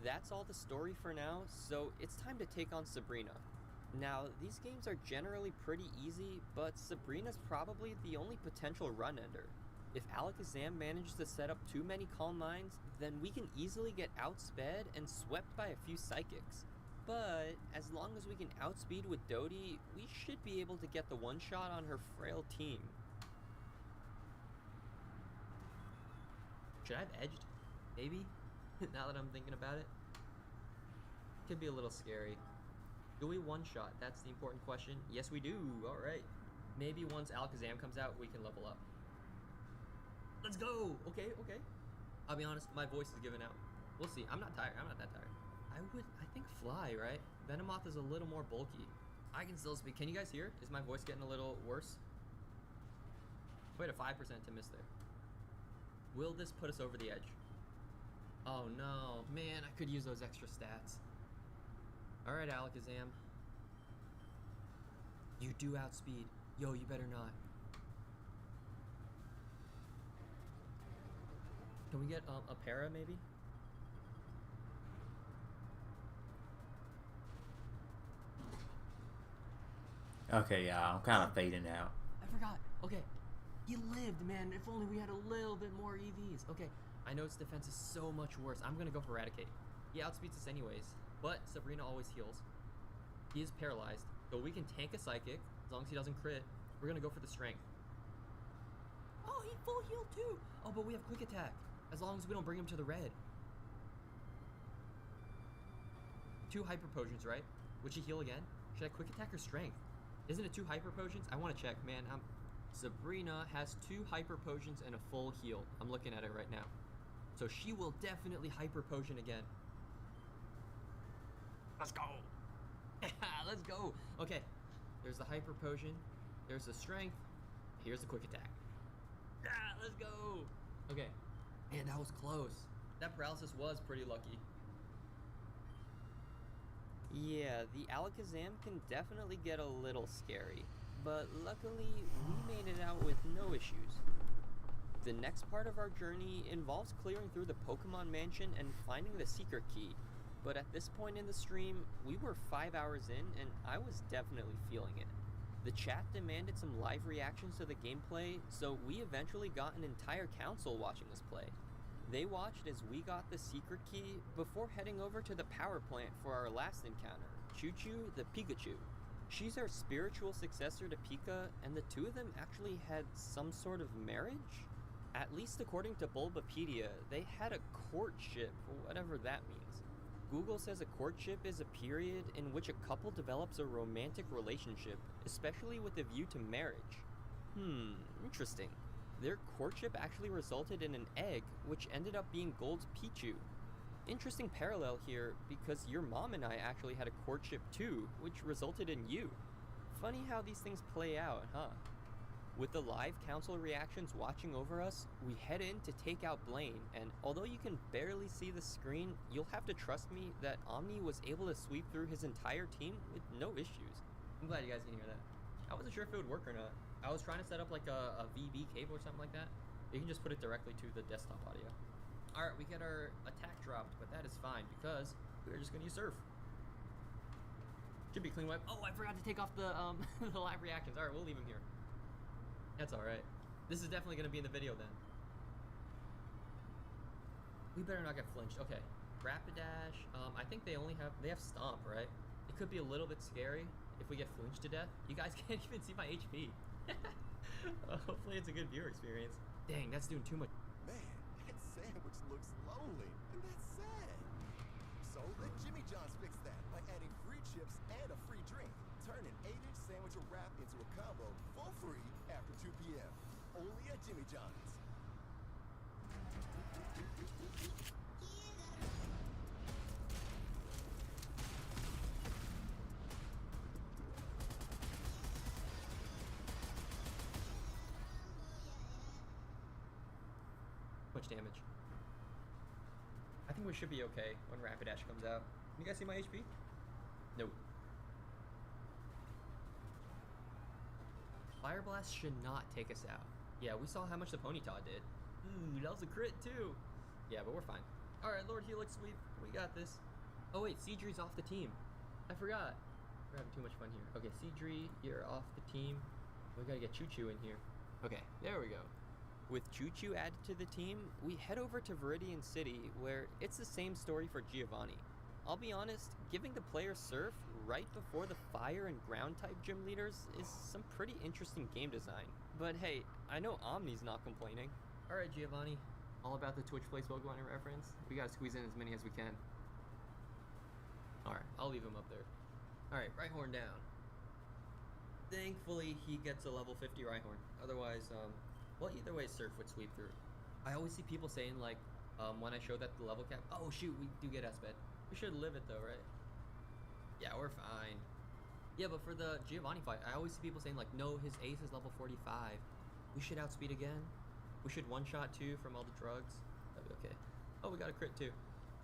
That's all the story for now, so it's time to take on Sabrina. Now, these games are generally pretty easy, but Sabrina's probably the only potential run-ender. If Alakazam manages to set up too many Calm Minds, then we can easily get outsped and swept by a few Psychics. But as long as we can outspeed with Dodie, we should be able to get the one-shot on her frail team. Should I have edged? Maybe? Now that I'm thinking about it. Could be a little scary. Do we one-shot? That's the important question. Yes, we do. Alright. Maybe once Alakazam comes out, we can level up. Let's go! Okay, okay. I'll be honest, my voice is giving out. We'll see. I'm not tired. I'm not that tired. I think Fly, right? Venomoth is a little more bulky. I can still speak. Can you guys hear? Is my voice getting a little worse? We had a 5% to miss there. Will this put us over the edge? Oh no, man, I could use those extra stats. Alright, Alakazam. You do outspeed. Yo, you better not. Can we get a para, maybe? Okay, yeah, I'm kind of fading out. I forgot. Okay. He lived, man. If only we had a little bit more EVs. Okay. I know its defense is so much worse. I'm going to go for Eradicate. He outspeeds us anyways. But Sabrina always heals. He is paralyzed. So we can tank a Psychic. As long as he doesn't crit. We're going to go for the Strength. Oh, he full healed too. Oh, but we have Quick Attack. As long as we don't bring him to the red. 2 hyper potions, right? Would she heal again? Should I quick attack or strength? Isn't it 2 hyper potions? I want to check, man. Sabrina has 2 hyper potions and a full heal. I'm looking at it right now. So she will definitely hyper potion again. Let's go. Let's go. Okay. There's the hyper potion. There's the strength. Here's the quick attack. Let's go. Okay. Man, that was close. That paralysis was pretty lucky. Yeah, the Alakazam can definitely get a little scary, but luckily we made it out with no issues. The next part of our journey involves clearing through the Pokemon Mansion and finding the secret key, but at this point in the stream, we were 5 hours in and I was definitely feeling it. The chat demanded some live reactions to the gameplay, so we eventually got an entire council watching us play. They watched as we got the secret key before heading over to the power plant for our last encounter, Choo-Choo the Pikachu. She's our spiritual successor to Pika, and the two of them actually had some sort of marriage? At least according to Bulbapedia, they had a courtship, whatever that means. Google says a courtship is a period in which a couple develops a romantic relationship, especially with a view to marriage. Interesting. Their courtship actually resulted in an egg, which ended up being Gold's Pichu. Interesting parallel here, because your mom and I actually had a courtship too, which resulted in you. Funny how these things play out, huh? With the live council reactions watching over us, we head in to take out Blaine, and although you can barely see the screen, you'll have to trust me that Omni was able to sweep through his entire team with no issues. I'm glad you guys can hear that. I wasn't sure if it would work or not. I was trying to set up like a VB cable or something like that. You can just put it directly to the desktop audio. Alright, we get our attack dropped, but that is fine because we're just gonna use Surf. Should be clean wipe. Oh, I forgot to take off the the live reactions. Alright, we'll leave him here. That's alright. This is definitely gonna be in the video then. We better not get flinched. Okay. Rapidash. I think they have Stomp, right? It could be a little bit scary if we get flinched to death. You guys can't even see my HP. Hopefully it's a good viewer experience. Dang, that's doing too much. Man, that sandwich looks lonely, and that's sad. So let Jimmy John's fix that by adding free chips and a free drink. Turn an 8-inch sandwich or wrap into a combo for free after 2 p.m. Only at Jimmy John's. Much damage. I think we should be okay when Rapidash comes out. You guys see my HP? Nope. Fire Blast should not take us out. Yeah, we saw how much the Ponyta did. Ooh, that was a crit too. Yeah, but we're fine. Alright, Lord Helix sweep. We got this. Oh wait, Seadree's off the team. I forgot. We're having too much fun here. Okay, Seadree, you're off the team. We gotta get Choo-Choo in here. Okay, there we go. With Choo-Choo added to the team, we head over to Viridian City, where it's the same story for Giovanni. I'll be honest, giving the player Surf right before the fire and ground type gym leaders is some pretty interesting game design. But hey, I know Omni's not complaining. Alright Giovanni, all about the Twitch Plays Pokemon reference. We gotta squeeze in as many as we can. Alright, I'll leave him up there. Alright, Rhyhorn down. Thankfully, he gets a level 50 Rhyhorn. Otherwise, well, either way, Surf would sweep through. I always see people saying, like, when I show that the level cap, oh shoot, we do get S-Bed. We should live it though, right? Yeah, we're fine. Yeah, but for the Giovanni fight, I always see people saying, like, no, his ace is level 45. We should outspeed again. We should one-shot too from all the drugs. That'd be okay. Oh, we got a crit too.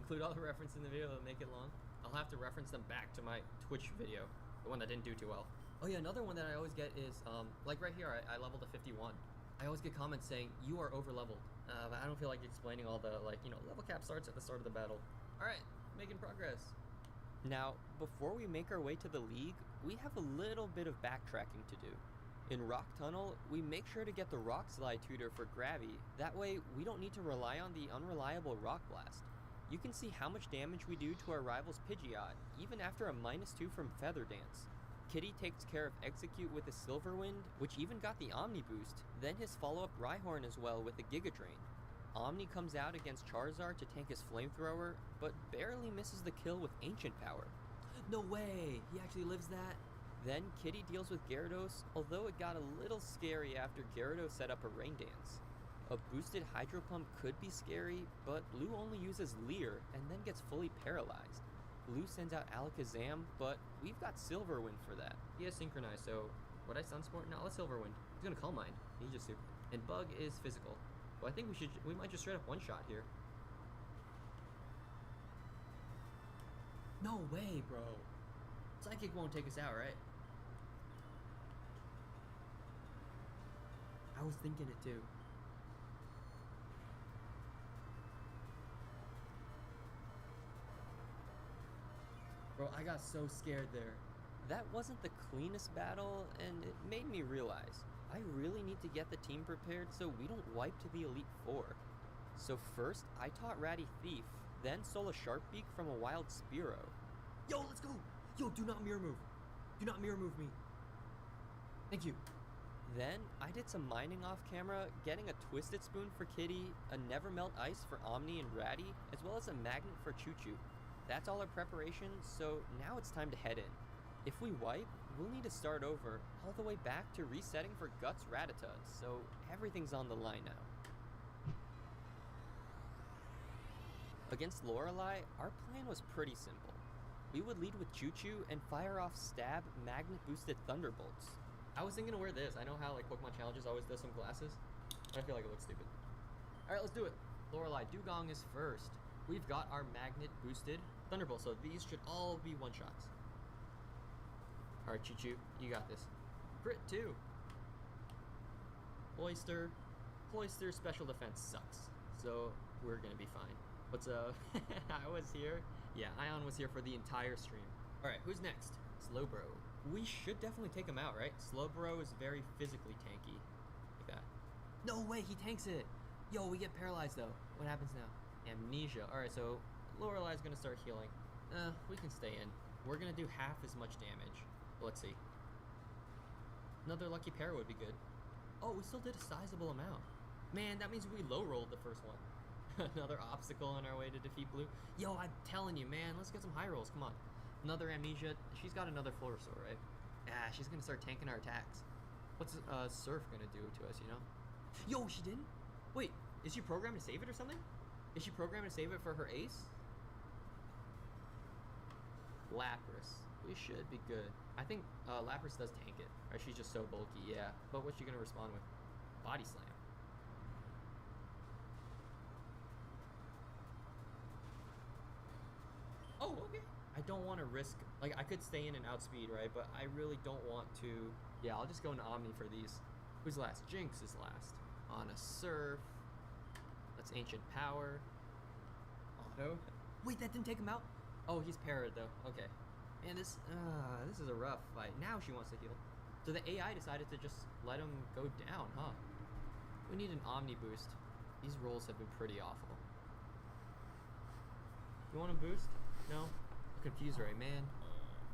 Include all the references in the video to make it long. I'll have to reference them back to my Twitch video, the one that didn't do too well. Oh yeah, another one that I always get is, like right here, I leveled to 51. I always get comments saying, you are over-leveled. But I don't feel like explaining all the, like, you know, level cap starts at the start of the battle. Alright, making progress. Now, before we make our way to the league, we have a little bit of backtracking to do. In Rock Tunnel, we make sure to get the Rock Slide tutor for Gravy, that way we don't need to rely on the unreliable Rock Blast. You can see how much damage we do to our rival's Pidgeot, even after a -2 from Feather Dance. Kitty takes care of Execute with a Silver Wind, which even got the Omni boost, then his follow-up Rhyhorn as well with a Giga Drain. Omni comes out against Charizard to tank his flamethrower, but barely misses the kill with Ancient Power. No way! He actually lives that? Then Kitty deals with Gyarados, although it got a little scary after Gyarados set up a Rain Dance. A boosted Hydro Pump could be scary, but Blue only uses Leer and then gets fully paralyzed. Blue sends out Alakazam, but we've got Silverwind for that. He has Synchronized, so would I Sunsport? No, let's Silverwind. He's gonna Calm Mind. He's just super. And Bug is physical. Well, I think we might just straight up one-shot here. No way, bro. Psychic won't take us out, right? I was thinking it too. Bro, I got so scared there. That wasn't the cleanest battle, and it made me realize I really need to get the team prepared so we don't wipe to the Elite Four. So first, I taught Ratty Thief, then stole a Sharpbeak from a wild Spearow. Yo, let's go! Yo, do not mirror move. Do not mirror move me. Thank you. Then, I did some mining off camera, getting a Twisted Spoon for Kitty, a Never Melt Ice for Omni and Ratty, as well as a Magnet for Choo Choo. That's all our preparation, so now it's time to head in. If we wipe, we'll need to start over, all the way back to resetting for Guts Rattata, so everything's on the line now. Against Lorelei, our plan was pretty simple. We would lead with Choo Choo and fire off Stab Magnet-boosted Thunderbolts. I was thinking to wear this. I know how like Pokemon Challenges always does some glasses. I feel like it looks stupid. Alright, let's do it. Lorelei, Dugong is first. We've got our Magnet-boosted Thunderbolt, so these should all be one-shots. Alright, Choo Choo, you got this. Crit 2. Cloyster. Cloyster's special defense sucks, so we're gonna be fine. What's up? I was here. Yeah, Ion was here for the entire stream. Alright, who's next? Slowbro. We should definitely take him out, right? Slowbro is very physically tanky. Like that. No way, he tanks it! Yo, we get paralyzed though. What happens now? Amnesia. Alright, so Lorelei's gonna start healing. We can stay in. We're gonna do half as much damage. Let's see. Another Lucky Pair would be good. Oh, we still did a sizable amount. Man, that means we low rolled the first one. Another obstacle on our way to defeat Blue. Yo, I'm telling you, man, let's get some high rolls. Come on. Another Amnesia. She's got another Florisaur, right? Ah, she's gonna start tanking our attacks. What's Surf gonna do to us, you know? Yo, she didn't? Wait, is she programmed to save it or something? Is she programmed to save it for her ace? Lapras. We should be good. I think Lapras does tank it. Or she's just so bulky, yeah. But what's she gonna respond with? Body Slam. Oh, okay. I don't want to risk, like, I could stay in and outspeed, right? But I really don't want to. Yeah, I'll just go into Omni for these. Who's last? Jinx is last. On a Surf. That's Ancient Power. Auto. Wait, that didn't take him out? Oh, he's parried though. Okay. Man, this is a rough fight. Now she wants to heal. So the AI decided to just let him go down, huh? We need an Omni boost. These rolls have been pretty awful. You want a boost? No? I'm confused, right, man.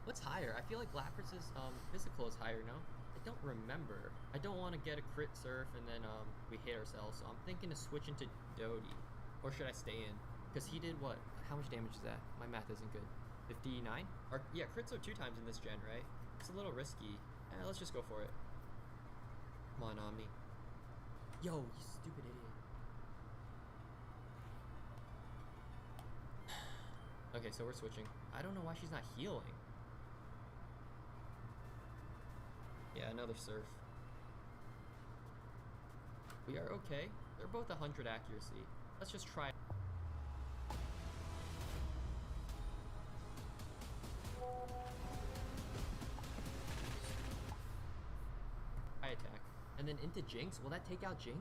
What's higher? I feel like Lapras's physical is higher, no? I don't remember. I don't want to get a crit Surf and then we hit ourselves, so I'm thinking of switching to Dodie. Or should I stay in? Because he did what? How much damage is that? My math isn't good. 59? Or, yeah, crits are 2 times in this gen, right? It's a little risky. Let's just go for it. Come on, Omni. Yo, you stupid idiot. Okay, so we're switching. I don't know why she's not healing. Yeah, another Surf. We are okay. They're both 100 accuracy. Let's just try. Attack. And then into Jinx. Will that take out Jinx?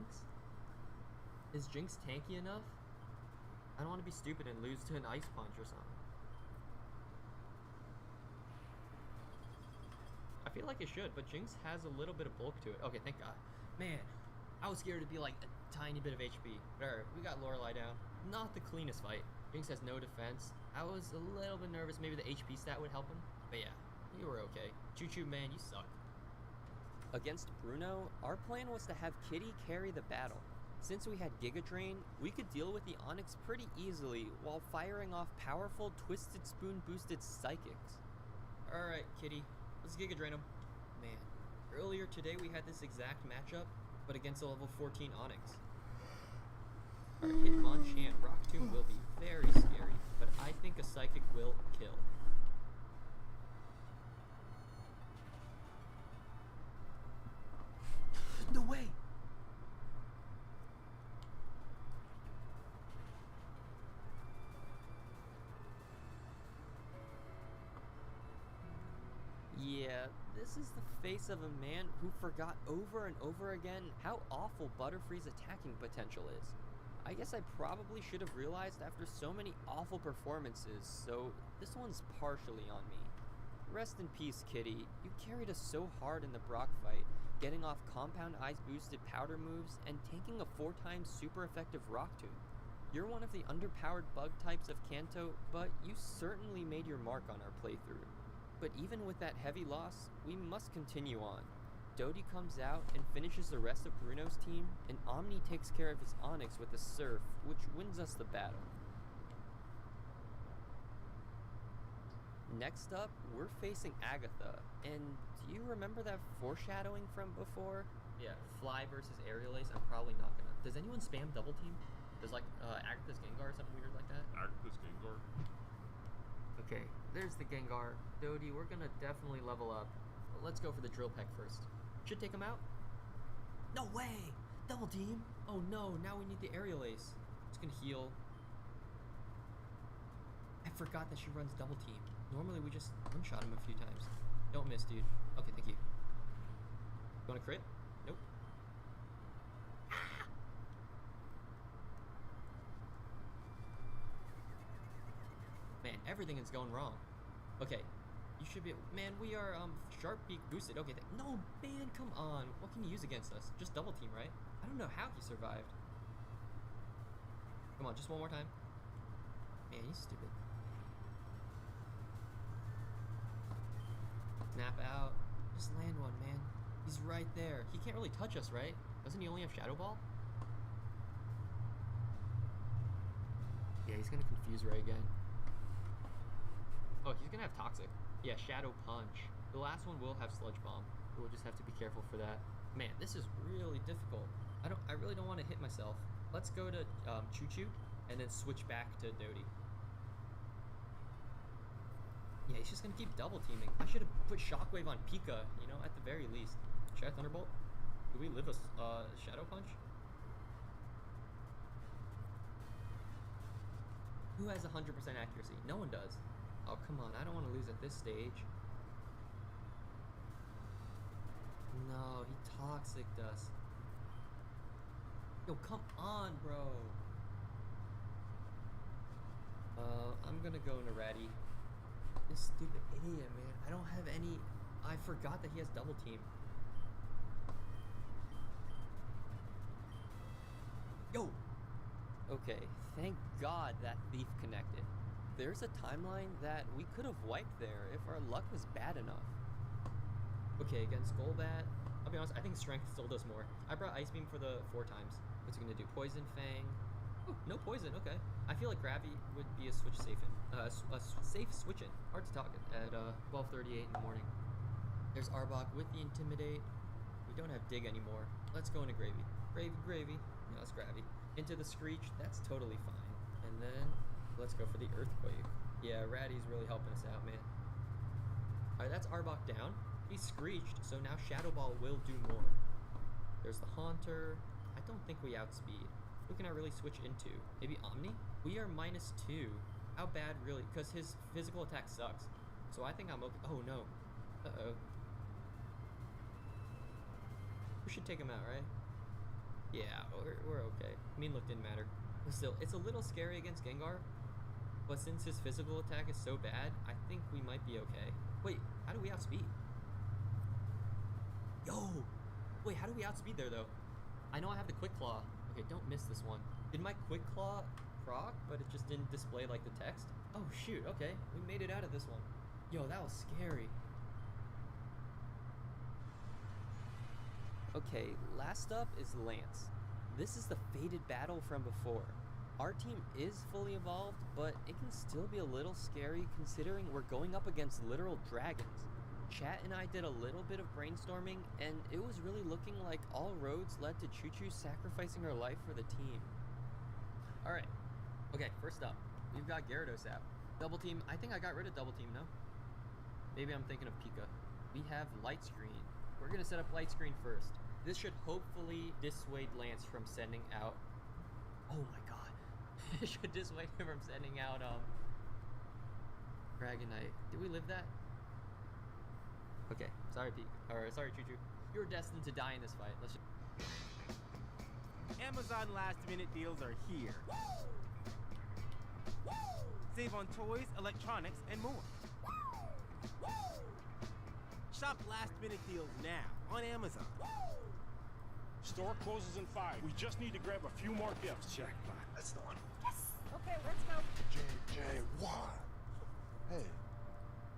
Is Jinx tanky enough? I don't want to be stupid and lose to an Ice Punch or something. I feel like it should, but Jinx has a little bit of bulk to it. Okay, thank God. Man, I was scared to be like a tiny bit of HP. Alright, we got Lorelei down. Not the cleanest fight. Jinx has no defense. I was a little bit nervous. Maybe the HP stat would help him. But yeah, you were okay. Choo Choo, man, you suck. Against Bruno, our plan was to have Kitty carry the battle. Since we had Giga Drain, we could deal with the Onyx pretty easily while firing off powerful Twisted Spoon boosted Psychics. Alright, kitty, let's Giga Drain him. Man, earlier today we had this exact matchup, but against a level 14 Onyx. Alright, Hitmonchan, Rock Tomb will be very scary, but I think a Psychic will kill. No way! Yeah, this is the face of a man who forgot over and over again how awful Butterfree's attacking potential is. I guess I probably should have realized after so many awful performances, so this one's partially on me. Rest in peace, Kitty. You carried us so hard in the Brock fight, getting off Compound Eyes boosted powder moves and taking a 4 times super effective Rock Tomb. You're one of the underpowered bug types of Kanto, but you certainly made your mark on our playthrough. But even with that heavy loss, we must continue on. Dodie comes out and finishes the rest of Bruno's team, and Omni takes care of his Onyx with a Surf, which wins us the battle. Next up, we're facing Agatha, and do you remember that foreshadowing from before? Yeah, Fly versus Aerial Ace, I'm probably not gonna. Does anyone spam double team? Does like Agatha's Gengar or something weird like that? Agatha's Gengar? Okay, there's the Gengar. Dodie, we're gonna definitely level up. But let's go for the Drill Peck first. Should take him out? No way! Double team? Oh no, now we need the Aerial Ace. It's gonna heal. I forgot that she runs double team. Normally we just one-shot him a few times. Don't miss, dude. Okay, thank you. You wanna crit? Nope. Man, everything is going wrong. Okay, you should be. Man, we are Sharp Beak boosted. Okay, no, man, come on. What can you use against us? Just double team, right? I don't know how he survived. Come on, just one more time. Man, he's stupid. Snap out. Just land one, man. He's right there. He can't really touch us, right? Doesn't he only have Shadow Ball? Yeah, he's gonna confuse Ray again. Oh, he's gonna have Toxic. Yeah, Shadow Punch. The last one will have Sludge Bomb. We'll just have to be careful for that. Man, this is really difficult. I really don't want to hit myself. Let's go to Choo Choo and then switch back to Dodie. Yeah, he's just gonna keep double teaming. I should have put Shockwave on Pika, you know, at the very least. Should I Thunderbolt? Do we live a Shadow Punch? Who has 100% accuracy? No one does. Oh, come on. I don't want to lose at this stage. No, he toxiced us. Yo, come on, bro. I'm gonna go into Ratty. This stupid idiot, man. I don't have any... I forgot that he has double team. Yo! Okay, thank God that Thief connected. There's a timeline that we could have wiped there if our luck was bad enough. Okay, against Golbat, I'll be honest, I think Strength still does more. I brought Ice Beam for the 4 times. What's it gonna do? Poison Fang. Oh, no poison, okay. I feel like Gravity would be a switch safe in. A safe switch in. Hard to talk at 12:38 in the morning. There's Arbok with the Intimidate. We don't have Dig anymore. Let's go into Gravy. Gravy. No, that's Gravity. Into the Screech, that's totally fine. And then let's go for the Earthquake. Yeah, Ratty's really helping us out, man. Alright, that's Arbok down. He screeched, so now Shadow Ball will do more. There's the Haunter. I don't think we outspeed. Who can I really switch into? Maybe Omni? We are -2. How bad, really? Because his physical attack sucks. So I think I'm okay. Oh, no. Uh-oh. We should take him out, right? Yeah, we're okay. Mean look didn't matter. But still, it's a little scary against Gengar. But since his physical attack is so bad, I think we might be okay. Wait, how do we outspeed? Yo! Wait, how do we outspeed there, though? I know I have the Quick Claw. Okay, don't miss this one. Did my Quick Claw proc, but it just didn't display, like, the text? Oh, shoot, okay. We made it out of this one. Yo, that was scary. Okay, last up is Lance. This is the fated battle from before. Our team is fully evolved, but it can still be a little scary considering we're going up against literal dragons. Chat and I did a little bit of brainstorming, and it was really looking like all roads led to Choo Choo sacrificing her life for the team. Alright, okay, first up, we've got Gyarados out. Double team, I think I got rid of double team, no? Maybe I'm thinking of Pika. We have light screen. We're gonna set up light screen first. This should hopefully dissuade Lance from sending out... Oh my god. It should dissuade him from sending out, Dragonite. Did we live that? Okay, sorry sorry Choo Choo. You're destined to die in this fight. Let's just... Amazon last minute deals are here. Save on toys, electronics, and more. Shop last minute deals now on Amazon. Store closes in 5. We just need to grab a few more gifts. Jackpot. That's the one. Okay, let's go. JJ1. Hey,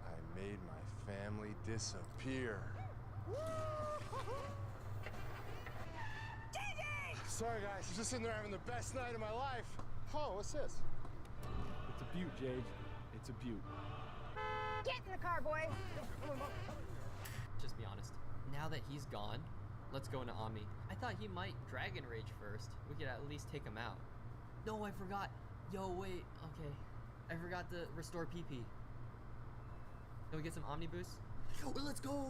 I made my family disappear. Sorry guys, I'm just sitting there having the best night of my life. Oh, what's this? It's a beaut, Jade. It's a beaut. Get in the car, boy. Just be honest. Now that he's gone, let's go into Omni. I thought he might Dragon Rage first. We could at least take him out. No, I forgot. Yo, wait. Okay. I forgot to restore PP. Can we get some Omni boosts? Oh, let's go!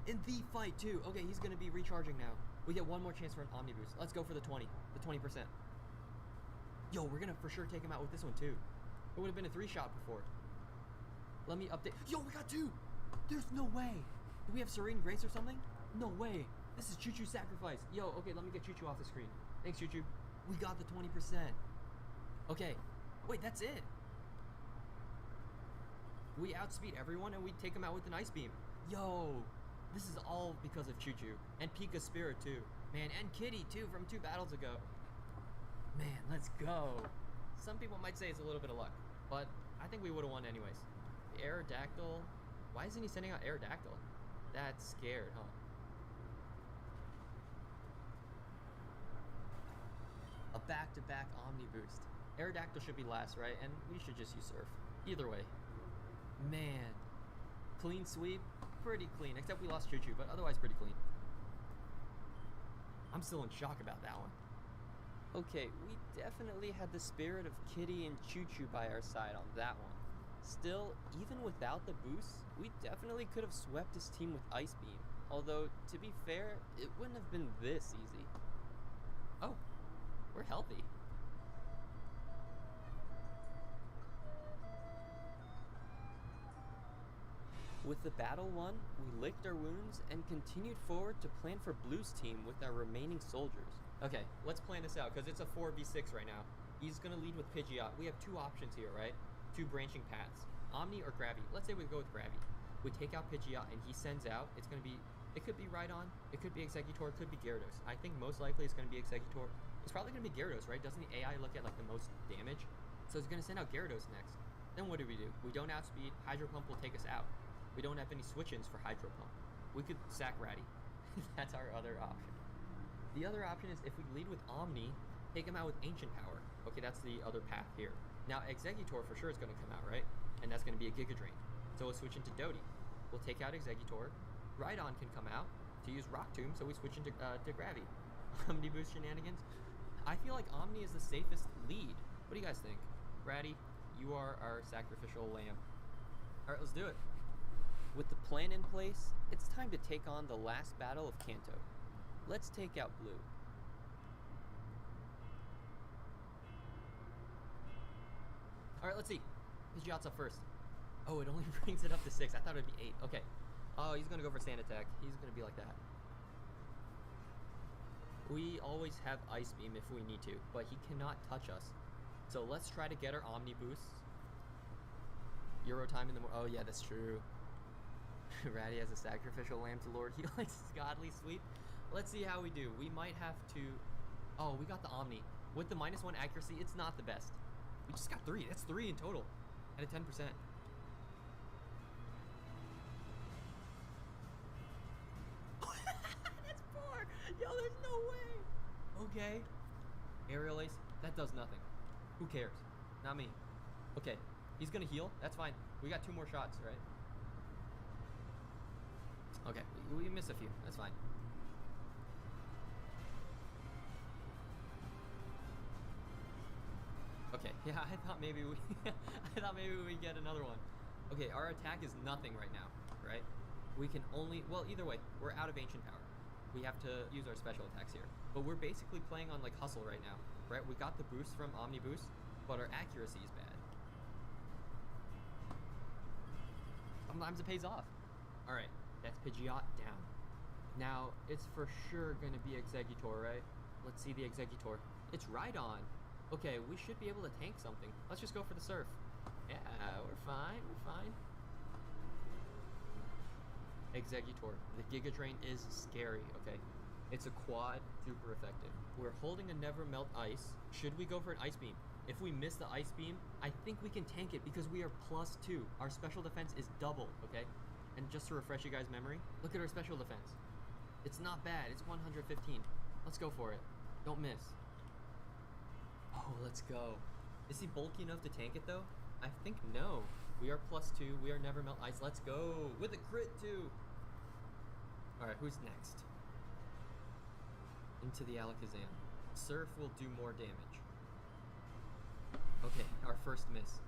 In the fight, too. Okay, he's gonna be recharging now. We get one more chance for an Omni boost. Let's go for the 20. The 20%. Yo, we're gonna for sure take him out with this one, too. It would have been a 3-shot before. Let me update. Yo, we got 2! There's no way. Do we have Serene Grace or something? No way. This is Choo Choo Sacrifice. Yo, okay, let me get Choo Choo off the screen. Thanks, Choo Choo. We got the 20%. Okay. Wait, that's it. We outspeed everyone and we take them out with an Ice Beam. Yo, this is all because of Choo Choo. And Pika's Spirit, too. Man, and Kitty, too, from 2 battles ago. Man, let's go. Some people might say it's a little bit of luck, but I think we would have won anyways. The Aerodactyl. Why isn't he sending out Aerodactyl? That's scared, huh? A back-to-back Omni boost. Aerodactyl should be last, right? And we should just use Surf. Either way. Man. Clean sweep. Pretty clean. Except we lost Choo Choo, but otherwise pretty clean. I'm still in shock about that one. Okay, we definitely had the spirit of Kitty and Choo Choo by our side on that one. Still, even without the boost, we definitely could have swept his team with Ice Beam. Although, to be fair, it wouldn't have been this easy. Oh, we're healthy. With the battle won, we licked our wounds and continued forward to plan for Blue's team with our remaining soldiers. Okay, let's plan this out because it's a 4v6 right now. He's going to lead with Pidgeot. We have 2 options here, right? 2 branching paths. Omni or Gravy. Let's say we go with Gravy. We take out Pidgeot and he sends out. It's going to be... It could be Rhydon. It could be Exeggutor. It could be Gyarados. I think most likely it's going to be Exeggutor. It's probably going to be Gyarados, right? Doesn't the AI look at like the most damage? So it's going to send out Gyarados next. Then what do? We don't outspeed. Hydro Pump will take us out. We don't have any switch-ins for Hydro Pump. We could sack Ratty. That's our other option. The other option is if we lead with Omni, take him out with Ancient Power. Okay, that's the other path here. Now, Exeggutor for sure is going to come out, right? And that's going to be a Giga Drain. So we'll switch into Doty. We'll take out Exeggutor. Rhydon can come out to use Rock Tomb, so we switch into Gravy. Omni boost shenanigans. I feel like Omni is the safest lead. What do you guys think? Ratty, you are our sacrificial lamb. Alright, let's do it. With the plan in place, it's time to take on the last battle of Kanto. Let's take out Blue. Alright, let's see. Pidgeot's up first. Oh, it only brings it up to 6. I thought it would be 8. Okay. Oh, he's going to go for Sand Attack. He's going to be like that. We always have Ice Beam if we need to, but he cannot touch us. So let's try to get our Omni boosts. Euro time in the Oh yeah, that's true. Ratty has a sacrificial lamb to Lord. He likes his godly sweep. Let's see how we do. We might have to... Oh, we got the Omni. With the -1 accuracy, it's not the best. We just got 3. That's 3 in total. At a 10%. That's 4! Yo, there's no way! okay? Aerial Ace, that does nothing. Who cares? Not me. Okay, he's gonna heal. That's fine. We got 2 more shots, right? Okay, we missed a few. That's fine. Okay, yeah, I thought maybe we we'd get another one. Okay, our attack is nothing right now, right? We can only, well, either way, we're out of Ancient Power. We have to use our special attacks here. But we're basically playing on like Hustle right now, right? We got the boost from Omni Boost, but our accuracy is bad. Sometimes it pays off. All right, that's Pidgeot down. Now, it's for sure gonna be Exeggutor, right? Let's see the Exeggutor. It's Rhydon. Okay, we should be able to tank something. Let's just go for the Surf. Yeah, we're fine, we're fine. Exeggutor. The Giga Drain is scary, okay? It's a quad, super effective. We're holding a Never Melt Ice. Should we go for an Ice Beam? If we miss the Ice Beam, I think we can tank it because we are +2. Our special defense is double, okay? And just to refresh you guys' memory, look at our special defense. It's not bad, it's 115. Let's go for it. Don't miss. Oh, let's go. Is he bulky enough to tank it though? I think no. We are +2, we are Never Melt Ice, let's go! With a crit too! Alright, who's next? Into the Alakazam. Surf will do more damage. Okay, our first miss.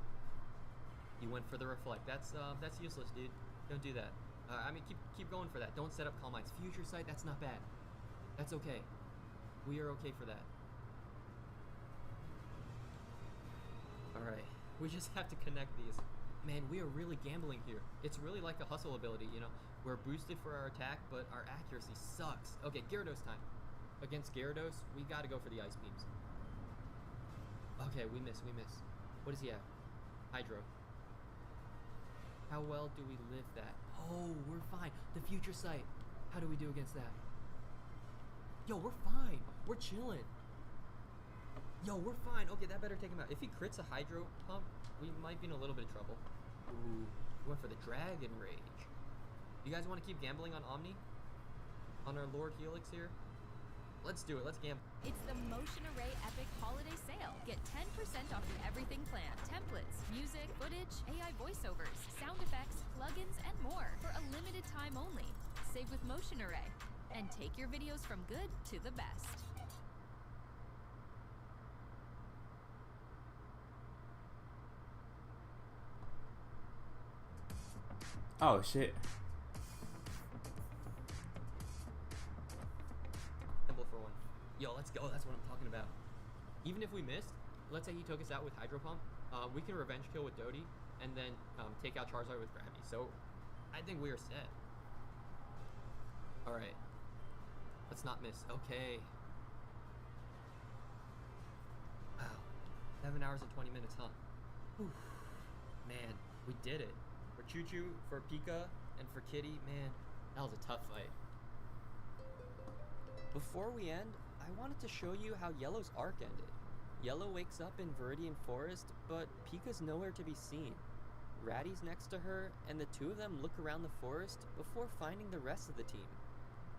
He went for the Reflect. That's useless, dude. Don't do that. I mean, keep going for that. Don't set up Calm Minds. Future Sight, that's not bad. That's okay. We are okay for that. Alright, we just have to connect these. Man, we are really gambling here. It's really like a Hustle ability, you know? We're boosted for our attack, but our accuracy sucks. Okay, Gyarados time. Against Gyarados, we gotta go for the Ice Beams. Okay, we miss. What does he have? Hydro. How well do we live that? Oh, we're fine. The Future Sight. How do we do against that? Yo, we're fine. We're chilling. Yo, we're fine. Okay, that better take him out. If he crits a Hydro Pump, we might be in a little bit of trouble. Ooh, we went for the Dragon Rage. You guys want to keep gambling on Omni? On our Lord Helix here? Let's do it. Let's gamble. It's the Motion Array Epic Holiday Sale. Get 10% off the everything plan. Templates, music, footage, AI voiceovers, sound effects, plugins, and more for a limited time only. Save with Motion Array and take your videos from good to the best. Oh shit. For one. Yo, let's go. That's what I'm talking about. Even if we missed, let's say he took us out with Hydro Pump, we can revenge kill with Dodie and then take out Charizard with Gravity. So I think we are set. Alright. Let's not miss. Okay. Wow. 7 hours and 20 minutes, huh? Whew. Man, we did it. For Choo-Choo, for Pika, and for Kitty, man, that was a tough fight. Before we end, I wanted to show you how Yellow's arc ended. Yellow wakes up in Viridian Forest, but Pika's nowhere to be seen. Ratty's next to her, and the two of them look around the forest before finding the rest of the team.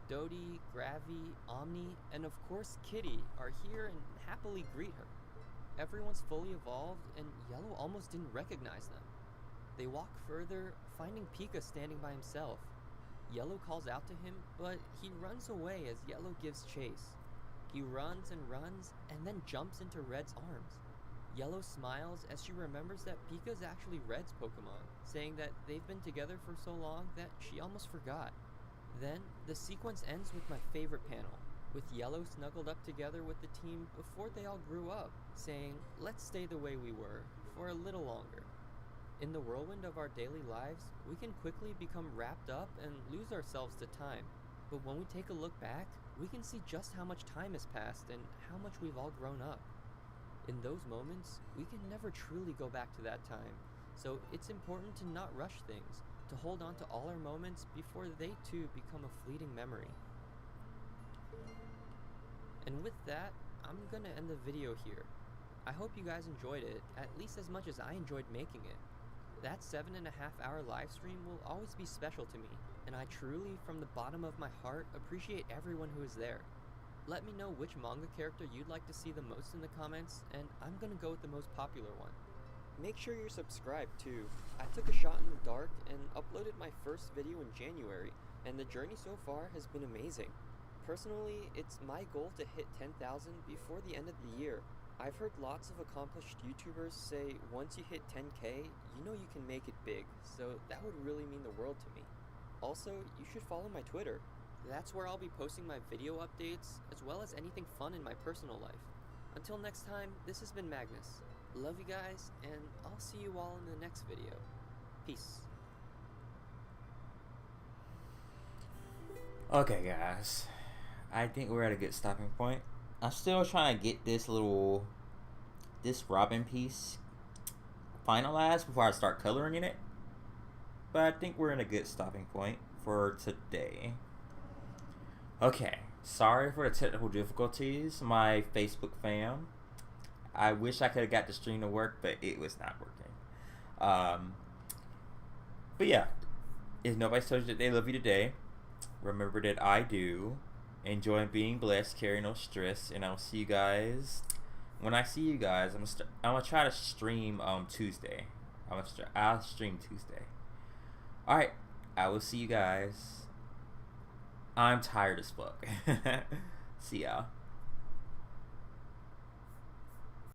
Dodie, Gravy, Omni, and of course Kitty are here and happily greet her. Everyone's fully evolved, and Yellow almost didn't recognize them. They walk further, finding Pika standing by himself. Yellow calls out to him, but he runs away as Yellow gives chase. He runs, and then jumps into Red's arms. Yellow smiles as she remembers that Pika's actually Red's Pokemon, saying that they've been together for so long that she almost forgot. Then, the sequence ends with my favorite panel, with Yellow snuggled up together with the team before they all grew up, saying, "Let's stay the way we were, for a little longer." In the whirlwind of our daily lives, we can quickly become wrapped up and lose ourselves to time. But when we take a look back, we can see just how much time has passed and how much we've all grown up. In those moments, we can never truly go back to that time, so it's important to not rush things, to hold on to all our moments before they too become a fleeting memory. And with that, I'm gonna end the video here. I hope you guys enjoyed it, at least as much as I enjoyed making it. That 7.5-hour live stream will always be special to me, and I truly, from the bottom of my heart, appreciate everyone who is there. Let me know which manga character you'd like to see the most in the comments, and I'm gonna go with the most popular one. Make sure you're subscribed too. I took a shot in the dark and uploaded my first video in January, and the journey so far has been amazing. Personally, it's my goal to hit 10,000 before the end of the year. I've heard lots of accomplished YouTubers say once you hit 10K, you know you can make it big, so that would really mean the world to me. Also, you should follow my Twitter. That's where I'll be posting my video updates, as well as anything fun in my personal life. Until next time, this has been Magnus. Love you guys, and I'll see you all in the next video. Peace. Okay, guys. I think we're at a good stopping point. I'm still trying to get this Robin piece finalized before I start coloring in it. But I think we're in a good stopping point for today. Okay, sorry for the technical difficulties, my Facebook fam. I wish I could have got the stream to work, but it was not working. But yeah, if nobody's told you that they love you today, remember that I do. Enjoy being blessed, carry no stress, and I'll see you guys. When I see you guys, I'm gonna try to stream Tuesday. I'll stream Tuesday. All right, I will see you guys. I'm tired as fuck. See y'all.